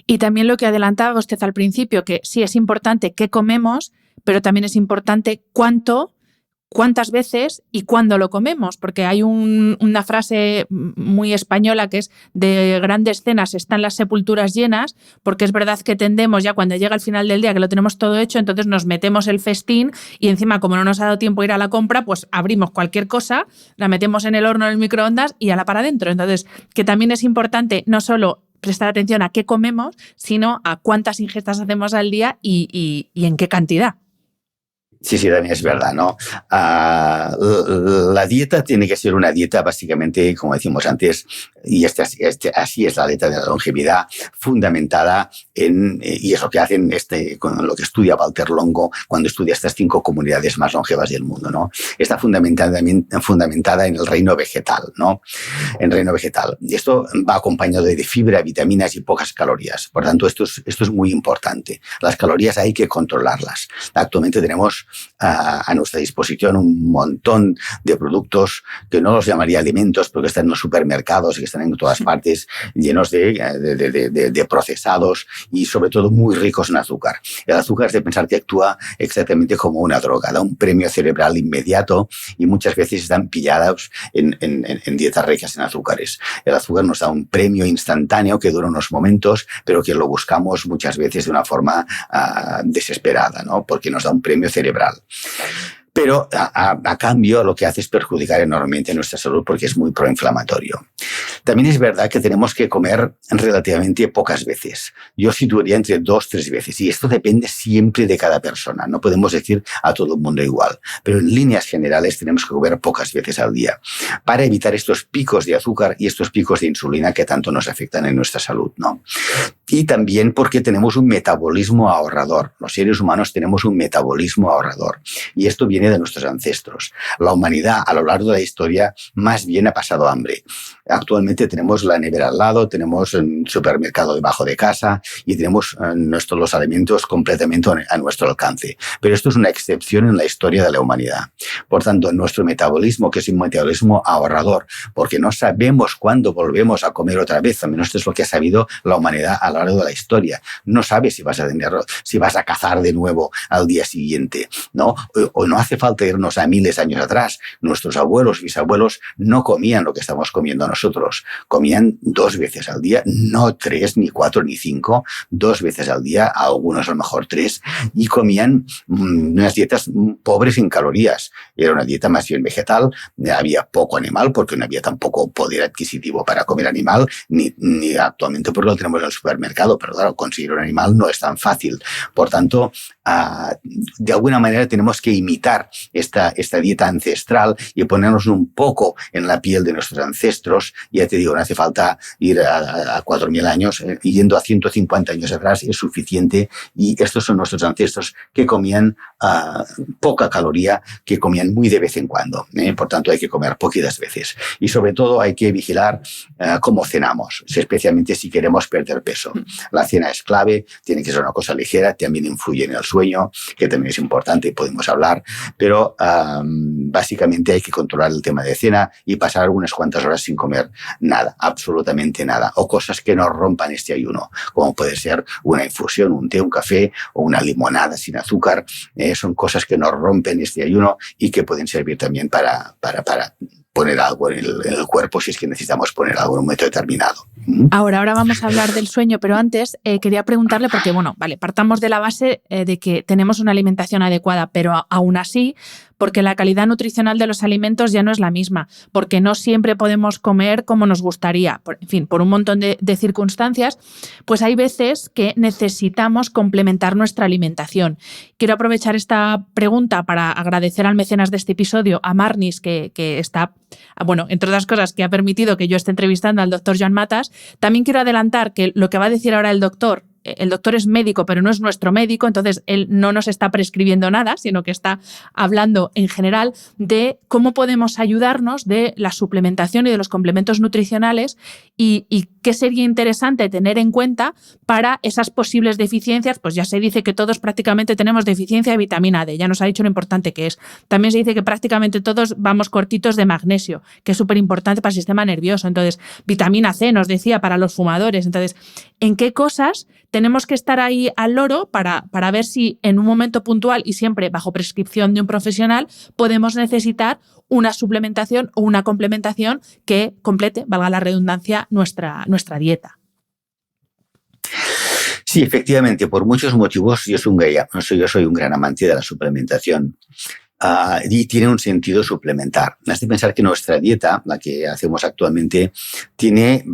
Y también lo que adelantaba usted al principio, que sí es importante qué comemos, pero también es importante cuántas veces y cuándo lo comemos, porque hay una frase muy española que es: de grandes cenas están las sepulturas llenas, porque es verdad que tendemos ya cuando llega el final del día, que lo tenemos todo hecho, entonces nos metemos el festín y encima, como no nos ha dado tiempo a ir a la compra, pues abrimos cualquier cosa, la metemos en el horno, en el microondas y ala para adentro. Entonces, que también es importante no solo prestar atención a qué comemos, sino a cuántas ingestas hacemos al día y en qué cantidad. Sí, también es verdad, ¿no? La dieta tiene que ser una dieta básicamente, como decimos antes, y así es la dieta de la longevidad, fundamentada y es lo que hacen con lo que estudia Walter Longo cuando estudia estas 5 comunidades más longevas del mundo, ¿no? Está fundamentada en el reino vegetal, ¿no? En el reino vegetal. Y esto va acompañado de fibra, vitaminas y pocas calorías. Por tanto, esto es muy importante. Las calorías hay que controlarlas. Actualmente tenemos a nuestra disposición un montón de productos que no los llamaría alimentos, porque están en los supermercados y que están en todas partes, llenos de procesados y sobre todo muy ricos en azúcar. El azúcar es de pensar que actúa exactamente como una droga, da un premio cerebral inmediato y muchas veces están pillados en dietas ricas en azúcares. El azúcar nos da un premio instantáneo que dura unos momentos, pero que lo buscamos muchas veces de una forma desesperada, ¿no? Porque nos da un premio cerebral. Pero a cambio lo que hace es perjudicar enormemente nuestra salud porque es muy proinflamatorio. También es verdad que tenemos que comer relativamente pocas veces. Yo situaría entre 2-3 veces y esto depende siempre de cada persona. No podemos decir a todo el mundo igual, pero en líneas generales tenemos que comer pocas veces al día para evitar estos picos de azúcar y estos picos de insulina que tanto nos afectan en nuestra salud, ¿no? Y también porque tenemos un metabolismo ahorrador. Los seres humanos tenemos un metabolismo ahorrador y esto viene de nuestros ancestros. La humanidad a lo largo de la historia más bien ha pasado hambre. Actualmente tenemos la nevera al lado, tenemos un supermercado debajo de casa y tenemos los alimentos completamente a nuestro alcance. Pero esto es una excepción en la historia de la humanidad. Por tanto, nuestro metabolismo, que es un metabolismo ahorrador, porque no sabemos cuándo volvemos a comer otra vez, al menos esto es lo que ha sabido la humanidad a lo largo de la historia. No sabes si vas a cazar de nuevo al día siguiente, ¿no? O no hace falta irnos a miles de años atrás. Nuestros abuelos, bisabuelos no comían lo que estamos comiendo nosotros. Comían 2 veces al día, no 3, ni 4, ni 5, 2 veces al día, algunos a lo mejor 3, y comían unas dietas pobres en calorías. Era una dieta más bien vegetal, había poco animal porque no había tampoco poder adquisitivo para comer animal, ni actualmente porque lo tenemos en el supermercado, pero claro, conseguir un animal no es tan fácil. Por tanto, de alguna manera tenemos que imitar esta dieta ancestral y ponernos un poco en la piel de nuestros ancestros. Ya te digo, no hace falta ir a 4.000 años, yendo a 150 años atrás es suficiente, y estos son nuestros ancestros que comían poca caloría, que comían muy de vez en cuando, por tanto hay que comer poquitas veces y sobre todo hay que vigilar cómo cenamos, especialmente si queremos perder peso. La cena es clave, tiene que ser una cosa ligera, también influye en el sueño, que también es importante y podemos hablar, pero básicamente hay que controlar el tema de cena y pasar unas cuantas horas sin comer comer nada, absolutamente nada, o cosas que nos rompan este ayuno, como puede ser una infusión, un té, un café o una limonada sin azúcar. Son cosas que nos rompen este ayuno y que pueden servir también para poner algo en el cuerpo si es que necesitamos poner algo en un momento determinado. Ahora vamos a hablar del sueño, pero antes quería preguntarle, porque partamos de la base de que tenemos una alimentación adecuada, pero aún así, porque la calidad nutricional de los alimentos ya no es la misma, porque no siempre podemos comer como nos gustaría, por un montón de circunstancias, pues hay veces que necesitamos complementar nuestra alimentación. Quiero aprovechar esta pregunta para agradecer al mecenas de este episodio, a Marnis, que está, entre otras cosas, que ha permitido que yo esté entrevistando al doctor Joan Matas. También quiero adelantar que lo que va a decir ahora el doctor es médico, pero no es nuestro médico, entonces él no nos está prescribiendo nada, sino que está hablando en general de cómo podemos ayudarnos de la suplementación y de los complementos nutricionales y qué sería interesante tener en cuenta para esas posibles deficiencias. Pues ya se dice que todos prácticamente tenemos deficiencia de vitamina D, ya nos ha dicho lo importante que es. También se dice que prácticamente todos vamos cortitos de magnesio, que es súper importante para el sistema nervioso. Entonces, vitamina C nos decía para los fumadores. Entonces, ¿en qué cosas tenemos que estar ahí al loro para ver si en un momento puntual y siempre bajo prescripción de un profesional podemos necesitar una suplementación o una complementación que complete, valga la redundancia, nuestra dieta? Sí, efectivamente, por muchos motivos yo soy un gran amante de la suplementación. Y tiene un sentido suplementar. Has de pensar que nuestra dieta, la que hacemos actualmente, tiene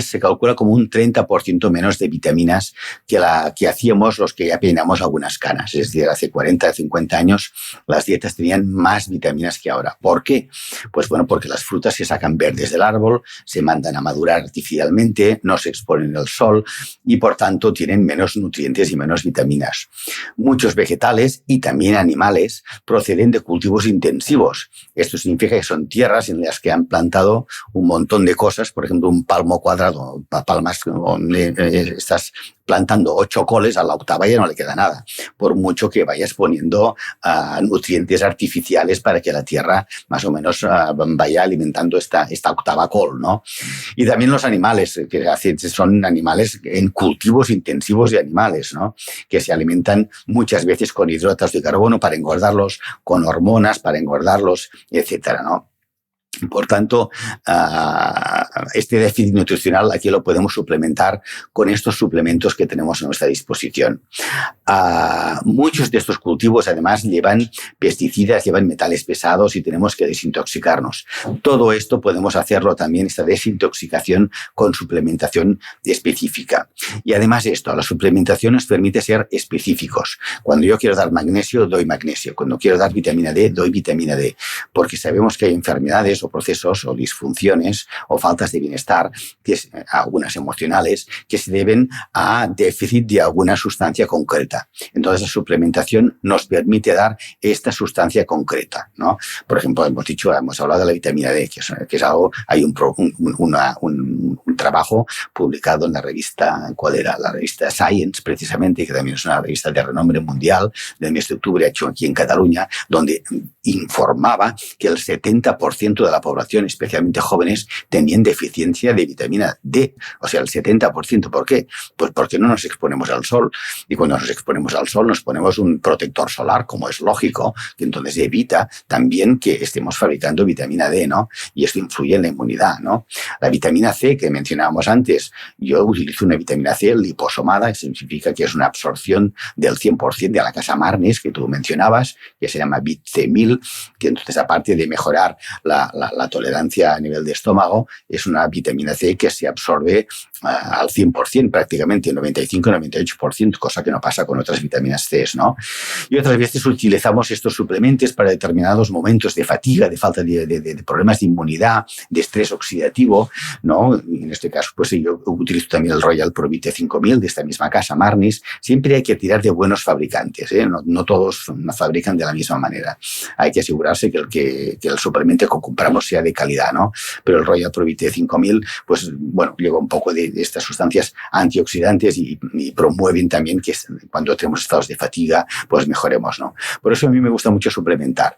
se calcula como un 30% menos de vitaminas que la que hacíamos los que ya peinamos algunas canas. Es decir, hace 40, 50 años las dietas tenían más vitaminas que ahora. ¿Por qué? Pues porque las frutas se sacan verdes del árbol, se mandan a madurar artificialmente, no se exponen al sol y por tanto tienen menos nutrientes y menos vitaminas. Muchos vegetales y también animales proceden de cultivos intensivos. Esto significa que son tierras en las que han plantado un montón de cosas, por ejemplo, un palmo cuadrado, palmas donde estás plantando 8 coles, a la octava ya no le queda nada, por mucho que vayas poniendo nutrientes artificiales para que la tierra más o menos vaya alimentando esta octava col, ¿no? Y también los animales, que son animales en cultivos intensivos de animales, ¿no? Que se alimentan muchas veces con hidratos de carbono para engordarlos, con hormonas para engordarlos, etcétera, ¿no? Por tanto, este déficit nutricional aquí lo podemos suplementar con estos suplementos que tenemos a nuestra disposición. Muchos de estos cultivos además llevan pesticidas, llevan metales pesados y tenemos que desintoxicarnos. Todo esto podemos hacerlo también, esta desintoxicación, con suplementación específica. Y además la suplementación nos permite ser específicos. Cuando yo quiero dar magnesio, doy magnesio. Cuando quiero dar vitamina D, doy vitamina D. Porque sabemos que hay enfermedades o procesos o disfunciones o faltas de bienestar, algunas emocionales, que se deben a déficit de alguna sustancia concreta. Entonces la suplementación nos permite dar esta sustancia concreta, ¿no? Por ejemplo, hemos hablado de la vitamina D, que es algo, hay un trabajo publicado en la revista, ¿cuál era? La revista Science, precisamente, que también es una revista de renombre mundial, del mes de octubre, hecho aquí en Cataluña, donde informaba que el 70% de la población, especialmente jóvenes, tenían deficiencia de vitamina D. O sea, el 70%. ¿Por qué? Pues porque no nos exponemos al sol. Y cuando nos exponemos al sol nos ponemos un protector solar, como es lógico, que entonces evita también que estemos fabricando vitamina D, ¿no? Y esto influye en la inmunidad, ¿no? La vitamina C que mencionábamos antes, yo utilizo una vitamina C liposomada, que significa que es una absorción del 100% de la casa Marnis, que tú mencionabas, que se llama VitC1000, que entonces, aparte de mejorar la tolerancia a nivel de estómago, es una vitamina C que se absorbe al 100%, prácticamente 95-98%, cosa que no pasa con otras vitaminas C, ¿no? Y otras veces utilizamos estos suplementos para determinados momentos de fatiga, de falta de problemas de inmunidad, de estrés oxidativo, ¿no? En este caso, pues yo utilizo también el Royal Provite 5000 de esta misma casa Marnis. Siempre hay que tirar de buenos fabricantes, ¿eh? No todos fabrican de la misma manera. Hay que asegurarse que el que que el suplemento que compramos sea de calidad, ¿no? Pero el Royal Provite 5000, pues bueno, lleva un poco de estas sustancias antioxidantes y promueven también que cuando tenemos estados de fatiga, pues mejoremos, ¿no? Por eso a mí me gusta mucho suplementar.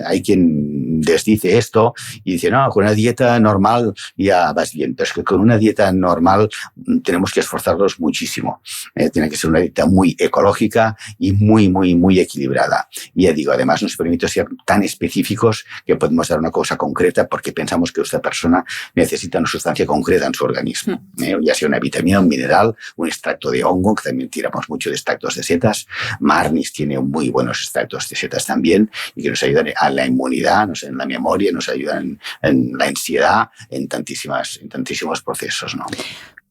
Hay quien desdice esto y dice, no, con una dieta normal ya vas bien, pero es que con una dieta normal tenemos que esforzarnos muchísimo. Tiene que ser una dieta muy ecológica y muy equilibrada. Y ya digo, además nos permite ser tan específicos que podemos dar una cosa concreta porque pensamos que esta persona necesita una sustancia concreta en su organismo, ya sea una vitamina, un mineral, un extracto de hongo, que también tiramos mucho de extractos de setas. Marnis tiene muy buenos extractos de setas también y que nos ayudan a la inmunidad, en la memoria, nos ayudan en la ansiedad, en tantísimos procesos, ¿no?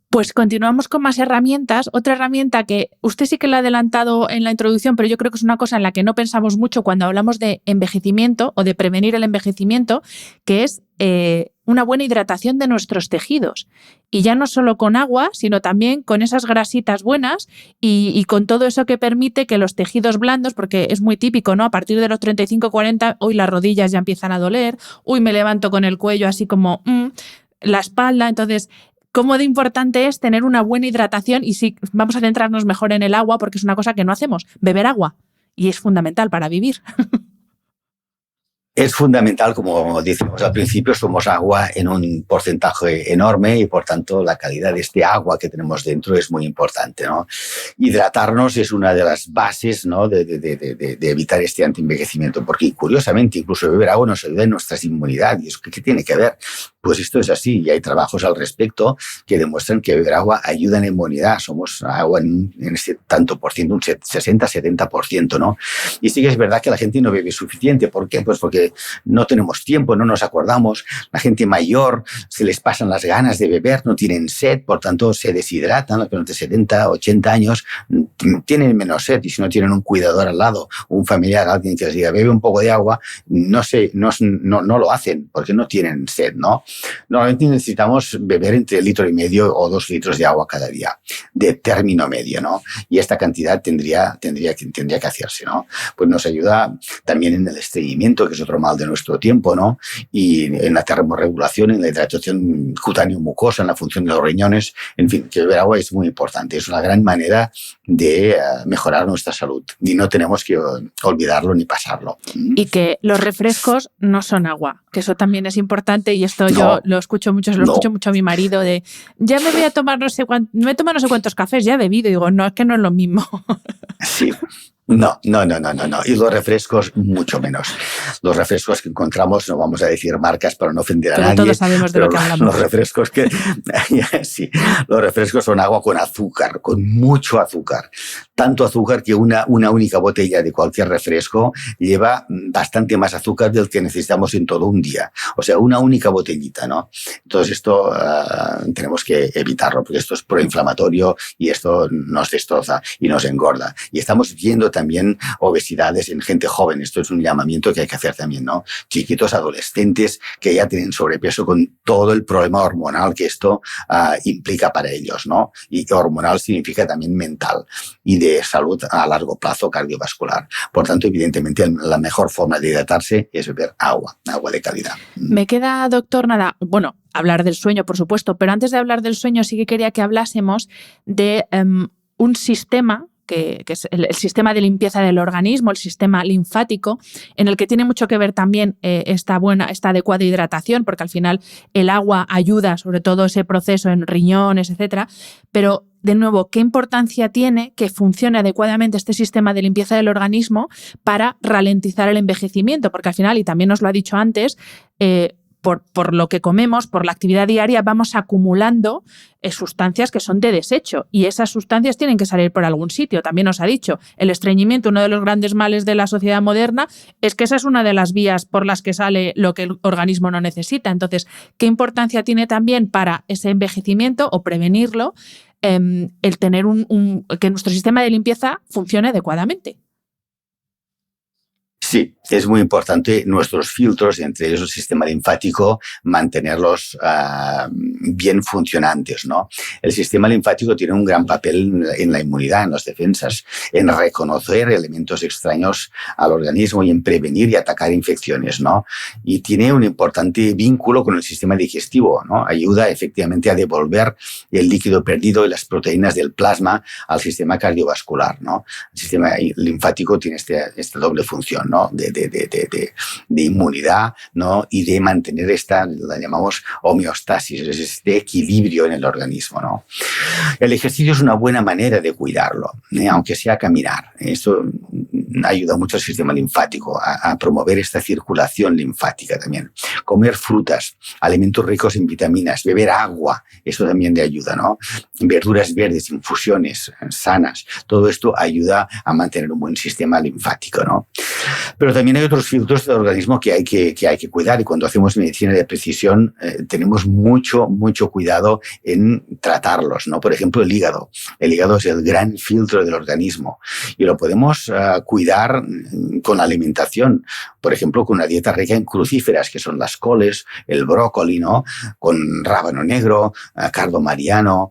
Pues continuamos con más herramientas. Otra herramienta que usted sí que la ha adelantado en la introducción, pero yo creo que es una cosa en la que no pensamos mucho cuando hablamos de envejecimiento o de prevenir el envejecimiento, que es una buena hidratación de nuestros tejidos. Y ya no solo con agua, sino también con esas grasitas buenas y con todo eso que permite que los tejidos blandos, porque es muy típico, ¿no? A partir de los 35-40, hoy las rodillas ya empiezan a doler, hoy me levanto con el cuello así como la espalda. Entonces, ¿cómo de importante es tener una buena hidratación? Y sí, vamos a centrarnos mejor en el agua porque es una cosa que no hacemos, beber agua. Y es fundamental para vivir. Es fundamental, como decimos al principio, somos agua en un porcentaje enorme y, por tanto, la calidad de este agua que tenemos dentro es muy importante, ¿no? Hidratarnos es una de las bases, ¿no? de evitar este antienvejecimiento, porque, curiosamente, incluso beber agua nos ayuda en nuestra inmunidad. ¿Y eso qué tiene que ver? Pues esto es así, y hay trabajos al respecto que demuestran que beber agua ayuda en la inmunidad. Somos agua en este tanto por ciento, un 60-70%, ¿no? Y sí que es verdad que la gente no bebe suficiente. ¿Por qué? Pues porque no tenemos tiempo, no nos acordamos. La gente mayor se les pasan las ganas de beber, no tienen sed, por tanto se deshidratan. Los que de 70, 80 años tienen menos sed, y si no tienen un cuidador al lado, un familiar, alguien que les diga bebe un poco de agua, no lo hacen porque no tienen sed, ¿no? Normalmente necesitamos beber entre 1,5 litros o 2 litros de agua cada día, de término medio, ¿no? Y esta cantidad tendría que hacerse, ¿no? Pues nos ayuda también en el estreñimiento, que es otro mal de nuestro tiempo, ¿no? Y en la termorregulación, en la hidratación cutáneo-mucosa, en la función de los riñones. En fin, que beber agua es muy importante. Es una gran manera de mejorar nuestra salud y no tenemos que olvidarlo ni pasarlo. Y que los refrescos no son agua, que eso también es importante, y esto yo lo escucho mucho, escucho mucho a mi marido de ya me voy a tomar no sé cuántos cafés, ya he bebido, y digo, no, es que no es lo mismo. Sí. No. Y los refrescos, mucho menos. Los refrescos que encontramos, no vamos a decir marcas para no ofender a nadie. Pero todos sabemos de lo que hablamos. Los refrescos sí, los refrescos son agua con azúcar, con mucho azúcar. Tanto azúcar que una única botella de cualquier refresco lleva bastante más azúcar del que necesitamos en todo un día. O sea, una única botellita, ¿no? Entonces esto tenemos que evitarlo, porque esto es proinflamatorio y esto nos destroza y nos engorda. Y estamos viendo también obesidades en gente joven. Esto es un llamamiento que hay que hacer también, ¿no? Chiquitos, adolescentes que ya tienen sobrepeso con todo el problema hormonal que esto implica para ellos, ¿no? Y hormonal significa también mental y de salud a largo plazo cardiovascular. Por tanto, evidentemente, la mejor forma de hidratarse es beber agua de calidad. Me queda, doctor, hablar del sueño, por supuesto, pero antes de hablar del sueño sí que quería que hablásemos de un sistema que es el sistema de limpieza del organismo, el sistema linfático, en el que tiene mucho que ver también esta adecuada hidratación, porque al final el agua ayuda sobre todo ese proceso en riñones, etcétera. Pero, de nuevo, ¿qué importancia tiene que funcione adecuadamente este sistema de limpieza del organismo para ralentizar el envejecimiento? Porque al final, y también nos lo ha dicho antes, por lo que comemos, por la actividad diaria, vamos acumulando sustancias que son de desecho, y esas sustancias tienen que salir por algún sitio. También nos ha dicho, el estreñimiento, uno de los grandes males de la sociedad moderna, es que esa es una de las vías por las que sale lo que el organismo no necesita. Entonces, ¿qué importancia tiene también para ese envejecimiento o prevenirlo el tener que nuestro sistema de limpieza funcione adecuadamente? Sí, es muy importante nuestros filtros, entre ellos el sistema linfático, mantenerlos bien funcionantes, ¿no? El sistema linfático tiene un gran papel en la inmunidad, en las defensas, en reconocer elementos extraños al organismo y en prevenir y atacar infecciones, ¿no? Y tiene un importante vínculo con el sistema digestivo, ¿no? Ayuda efectivamente a devolver el líquido perdido y las proteínas del plasma al sistema cardiovascular, ¿no? El sistema linfático tiene esta doble función, ¿no? De inmunidad, ¿no? Y de mantener la llamamos homeostasis, este equilibrio en el organismo, ¿no? El ejercicio es una buena manera de cuidarlo, aunque sea caminar. Esto ayuda mucho al sistema linfático a promover esta circulación linfática también. Comer frutas, alimentos ricos en vitaminas, beber agua, eso también le ayuda, ¿no? Verduras verdes, infusiones sanas, todo esto ayuda a mantener un buen sistema linfático, ¿no? Pero también hay otros filtros del organismo que hay que cuidar, y cuando hacemos medicina de precisión tenemos mucho cuidado en tratarlos, ¿no? Por ejemplo, el hígado. El hígado es el gran filtro del organismo y lo podemos cuidar con la alimentación, por ejemplo, con una dieta rica en crucíferas, que son las coles, el brócoli, ¿no? Con rábano negro, cardo mariano,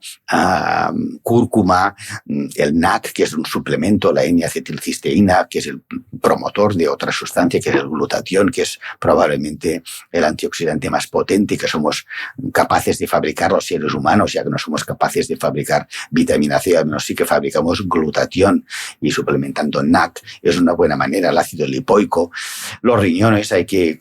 cúrcuma, el NAC, que es un suplemento, la N-acetilcisteína, que es el promotor de otra sustancia, que es el glutatión, que es probablemente el antioxidante más potente que somos capaces de fabricar los seres humanos, ya que no somos capaces de fabricar vitamina C, al menos sí que fabricamos glutatión, y suplementando NAC es una buena manera. El ácido lipoico, los riñones hay que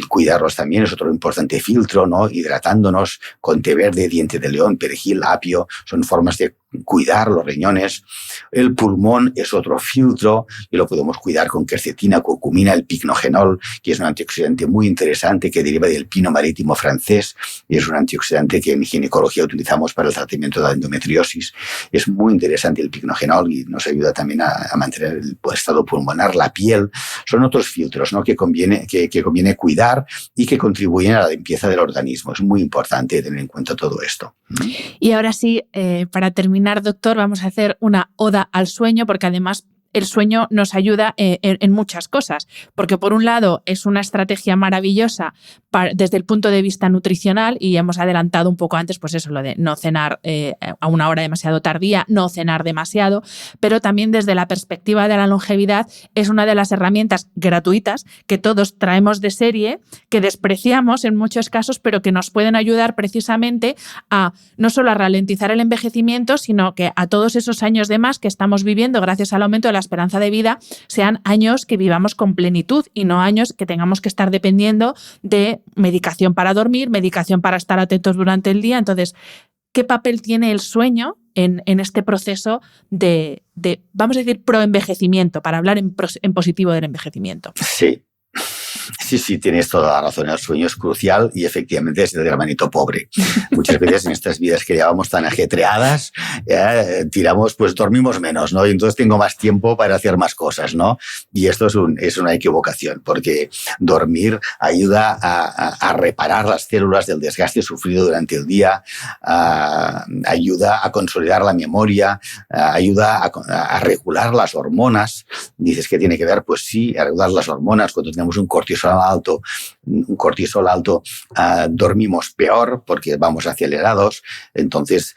cuidarlos también, es otro importante filtro, ¿no? Hidratándonos con té verde, diente de león, perejil, apio, son formas de cuidar los riñones. El pulmón es otro filtro y lo podemos cuidar con quercetina, curcumina, el picnogenol, que es un antioxidante muy interesante que deriva del pino marítimo francés y es un antioxidante que en ginecología utilizamos para el tratamiento de la endometriosis. Es muy interesante el picnogenol y nos ayuda también a mantener el estado pulmonar, la piel. Son otros filtros, ¿no? que conviene cuidar y que contribuyen a la limpieza del organismo. Es muy importante tener en cuenta todo esto. Y ahora sí, para terminar, doctor, vamos a hacer una oda al sueño, porque además el sueño nos ayuda en muchas cosas, porque por un lado es una estrategia maravillosa desde el punto de vista nutricional, y hemos adelantado un poco antes pues eso, lo de no cenar a una hora demasiado tardía, no cenar demasiado, pero también desde la perspectiva de la longevidad es una de las herramientas gratuitas que todos traemos de serie, que despreciamos en muchos casos, pero que nos pueden ayudar precisamente a no solo a ralentizar el envejecimiento, sino que a todos esos años de más que estamos viviendo gracias al aumento de la esperanza de vida sean años que vivamos con plenitud y no años que tengamos que estar dependiendo de medicación para dormir, medicación para estar atentos durante el día. Entonces, ¿qué papel tiene el sueño en este proceso de, vamos a decir, proenvejecimiento, para hablar en positivo del envejecimiento? Sí, tienes toda la razón. El sueño es crucial y efectivamente es el hermanito pobre. Muchas veces en estas vidas que llevamos tan ajetreadas, dormimos menos, ¿no? Y entonces tengo más tiempo para hacer más cosas, ¿no? Y esto es una equivocación, porque dormir ayuda a reparar las células del desgaste sufrido durante el día, ayuda a consolidar la memoria, ayuda a regular las hormonas. Dices que tiene que ver, pues sí, a regular las hormonas. Cuando tenemos un cortisol alto, dormimos peor porque vamos acelerados. Entonces,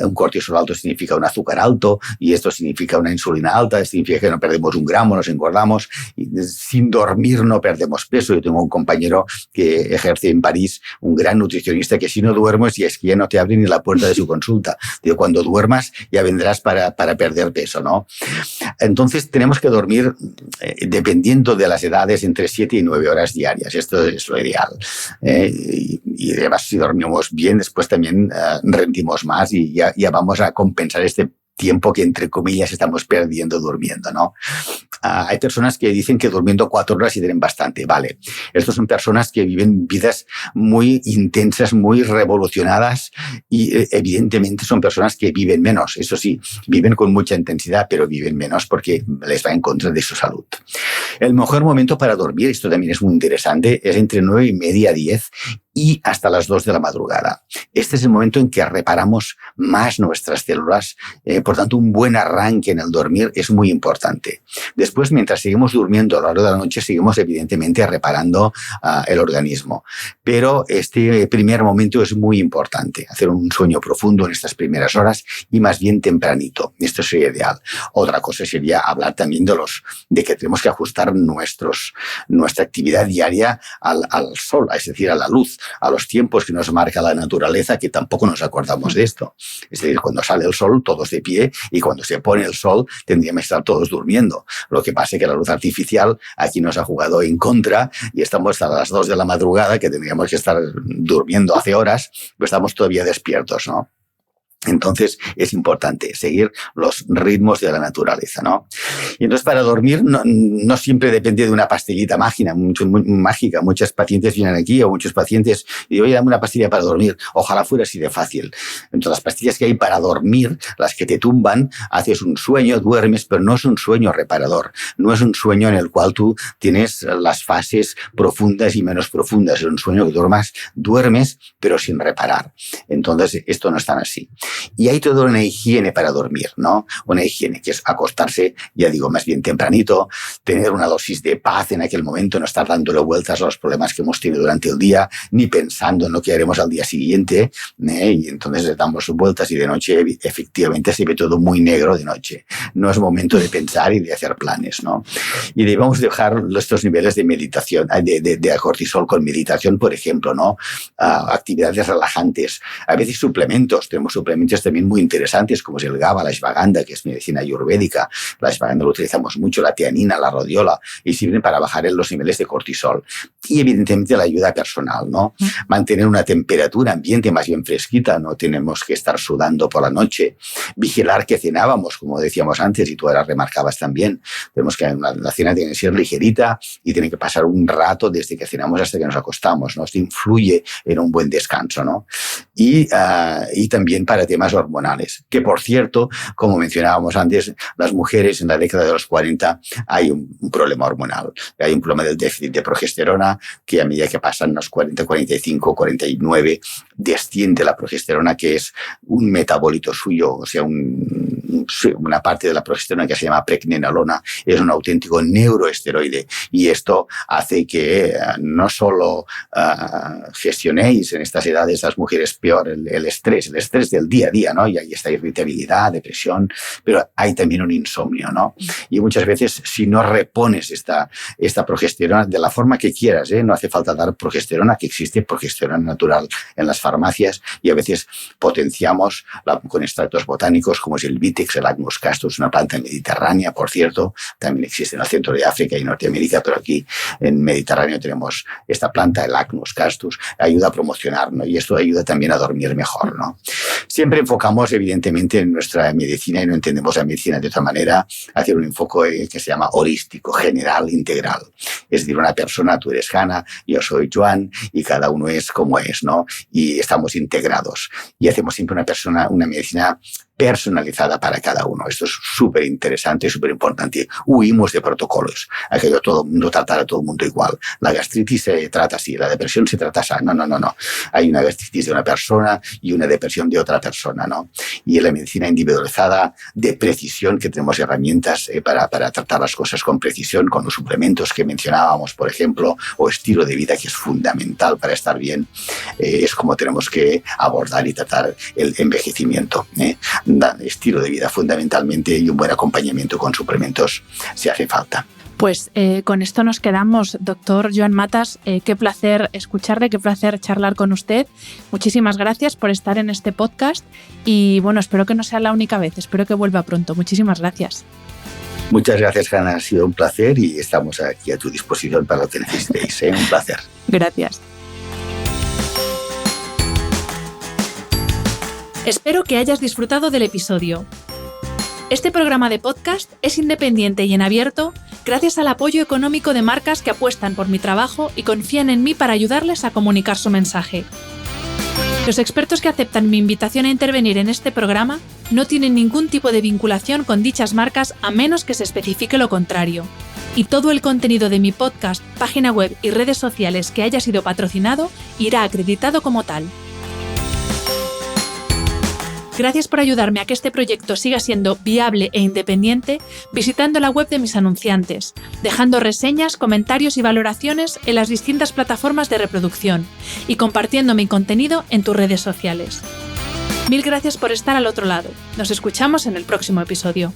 un cortisol alto significa un azúcar alto y esto significa una insulina alta, significa que no perdemos un gramo, nos engordamos. Y sin dormir no perdemos peso. Yo tengo un compañero que ejerce en París, un gran nutricionista, que si no duermes, y es que ya no te abre ni la puerta de su consulta. Digo, cuando duermas ya vendrás para perder peso, ¿no? Entonces, tenemos que dormir, dependiendo de las edades, entre 7 y 9 horas diarias. Esto es lo ideal. Y además, si dormimos bien, después también rendimos más y ya vamos a compensar este tiempo que, entre comillas, estamos perdiendo durmiendo, ¿no? Hay personas que dicen que durmiendo 4 horas y tienen bastante. Vale, estas son personas que viven vidas muy intensas, muy revolucionadas y evidentemente son personas que viven menos. Eso sí, viven con mucha intensidad, pero viven menos porque les va en contra de su salud. El mejor momento para dormir, esto también es muy interesante, es entre 9:30 y 10, y hasta las 2 de la madrugada. Este es el momento en que reparamos más nuestras células, por tanto un buen arranque en el dormir es muy importante. Después, mientras seguimos durmiendo a lo largo de la noche, seguimos evidentemente reparando el organismo, pero este primer momento es muy importante, hacer un sueño profundo en estas primeras horas y más bien tempranito. Esto sería ideal. Otra cosa sería hablar también de que tenemos que ajustar nuestra actividad diaria al sol, es decir, a la luz, a los tiempos que nos marca la naturaleza, que tampoco nos acordamos de esto. Es decir, cuando sale el sol, todos de pie, y cuando se pone el sol, tendríamos que estar todos durmiendo. Lo que pasa es que la luz artificial aquí nos ha jugado en contra y estamos a las 2 de la madrugada, que tendríamos que estar durmiendo hace horas, pero estamos todavía despiertos, ¿no? Entonces es importante seguir los ritmos de la naturaleza, ¿no? Y entonces para dormir no siempre depende de una pastillita mágica. Muchos pacientes vienen aquí o muchos pacientes y digo, oye, dame una pastilla para dormir. Ojalá fuera así de fácil. Entonces las pastillas que hay para dormir, las que te tumban, haces un sueño, duermes, pero no es un sueño reparador. No es un sueño en el cual tú tienes las fases profundas y menos profundas. Es un sueño que duermes, pero sin reparar. Entonces esto no es tan así. Y hay toda una higiene para dormir, ¿no? Una higiene que es acostarse, ya digo, más bien tempranito, tener una dosis de paz en aquel momento, no estar dándole vueltas a los problemas que hemos tenido durante el día, ni pensando en lo que haremos al día siguiente, y entonces damos vueltas y de noche efectivamente se ve todo muy negro de noche. No es momento de pensar y de hacer planes, ¿no? Y debemos dejar estos niveles de meditación, de cortisol con meditación, por ejemplo, ¿no? Actividades relajantes, a veces suplementos, tenemos suplementos también muy interesantes, como es el GABA, la ashwagandha, que es medicina ayurvédica. La ashwagandha lo utilizamos mucho, la tianina, la rodiola, y sirven para bajar los niveles de cortisol. Y evidentemente la ayuda personal, ¿no? Mantener una temperatura ambiente más bien fresquita, no tenemos que estar sudando por la noche. Vigilar que cenábamos, como decíamos antes, y tú ahora remarcabas también. Tenemos que, la cena tiene que ser ligerita y tiene que pasar un rato desde que cenamos hasta que nos acostamos, ¿no? Esto influye en un buen descanso, ¿no? Y también para temas hormonales, que por cierto, como mencionábamos antes, las mujeres en la década de los 40 hay un problema hormonal, hay un problema del déficit de progesterona, que a medida que pasan los 40, 45, 49, desciende la progesterona, que es un metabolito suyo, o sea, una parte de la progesterona que se llama pregnenolona, es un auténtico neuroesteroide, y esto hace que no solo gestionéis en estas edades las mujeres peor el estrés del día a día, ¿no? Y ahí está irritabilidad, depresión, pero hay también un insomnio, ¿no? Y muchas veces si no repones esta progesterona de la forma que quieras, no hace falta dar progesterona, que existe progesterona natural en las farmacias, y a veces potenciamos con extractos botánicos como es el Vitex, el Agnus castus, una planta mediterránea, por cierto, también existe en el centro de África y Norteamérica, pero aquí en Mediterráneo tenemos esta planta, el Agnus castus, ayuda a promocionar, ¿no? Y esto ayuda también a dormir mejor, ¿no? Siempre enfocamos evidentemente en nuestra medicina y no entendemos la medicina de otra manera, hacer un enfoque que se llama holístico, general, integral. Es decir, una persona, tú eres Hanna, yo soy Joan, y cada uno es como es, ¿no? Y estamos integrados. Y hacemos siempre una medicina personalizada para cada uno. Esto es súper interesante, súper importante. Huimos de protocolos. Aquello todo el mundo tratar a todo el mundo igual. La gastritis se trata así, la depresión se trata así. No. Hay una gastritis de una persona y una depresión de otra persona, ¿no? Y en la medicina individualizada, de precisión, que tenemos herramientas para tratar las cosas con precisión, con los suplementos que mencionábamos, por ejemplo, o estilo de vida, que es fundamental para estar bien, es como tenemos que abordar y tratar el envejecimiento, estilo de vida fundamentalmente, y un buen acompañamiento con suplementos si hace falta. Pues con esto nos quedamos, doctor Joan Matas. Qué placer escucharle, qué placer charlar con usted. Muchísimas gracias por estar en este podcast y bueno, espero que no sea la única vez, espero que vuelva pronto. Muchísimas gracias. Muchas gracias, Hanna, ha sido un placer y estamos aquí a tu disposición para lo que necesitéis. Un placer. Gracias. Espero que hayas disfrutado del episodio. Este programa de podcast es independiente y en abierto gracias al apoyo económico de marcas que apuestan por mi trabajo y confían en mí para ayudarles a comunicar su mensaje. Los expertos que aceptan mi invitación a intervenir en este programa no tienen ningún tipo de vinculación con dichas marcas a menos que se especifique lo contrario. Y todo el contenido de mi podcast, página web y redes sociales que haya sido patrocinado irá acreditado como tal. Gracias por ayudarme a que este proyecto siga siendo viable e independiente visitando la web de mis anunciantes, dejando reseñas, comentarios y valoraciones en las distintas plataformas de reproducción y compartiendo mi contenido en tus redes sociales. Mil gracias por estar al otro lado. Nos escuchamos en el próximo episodio.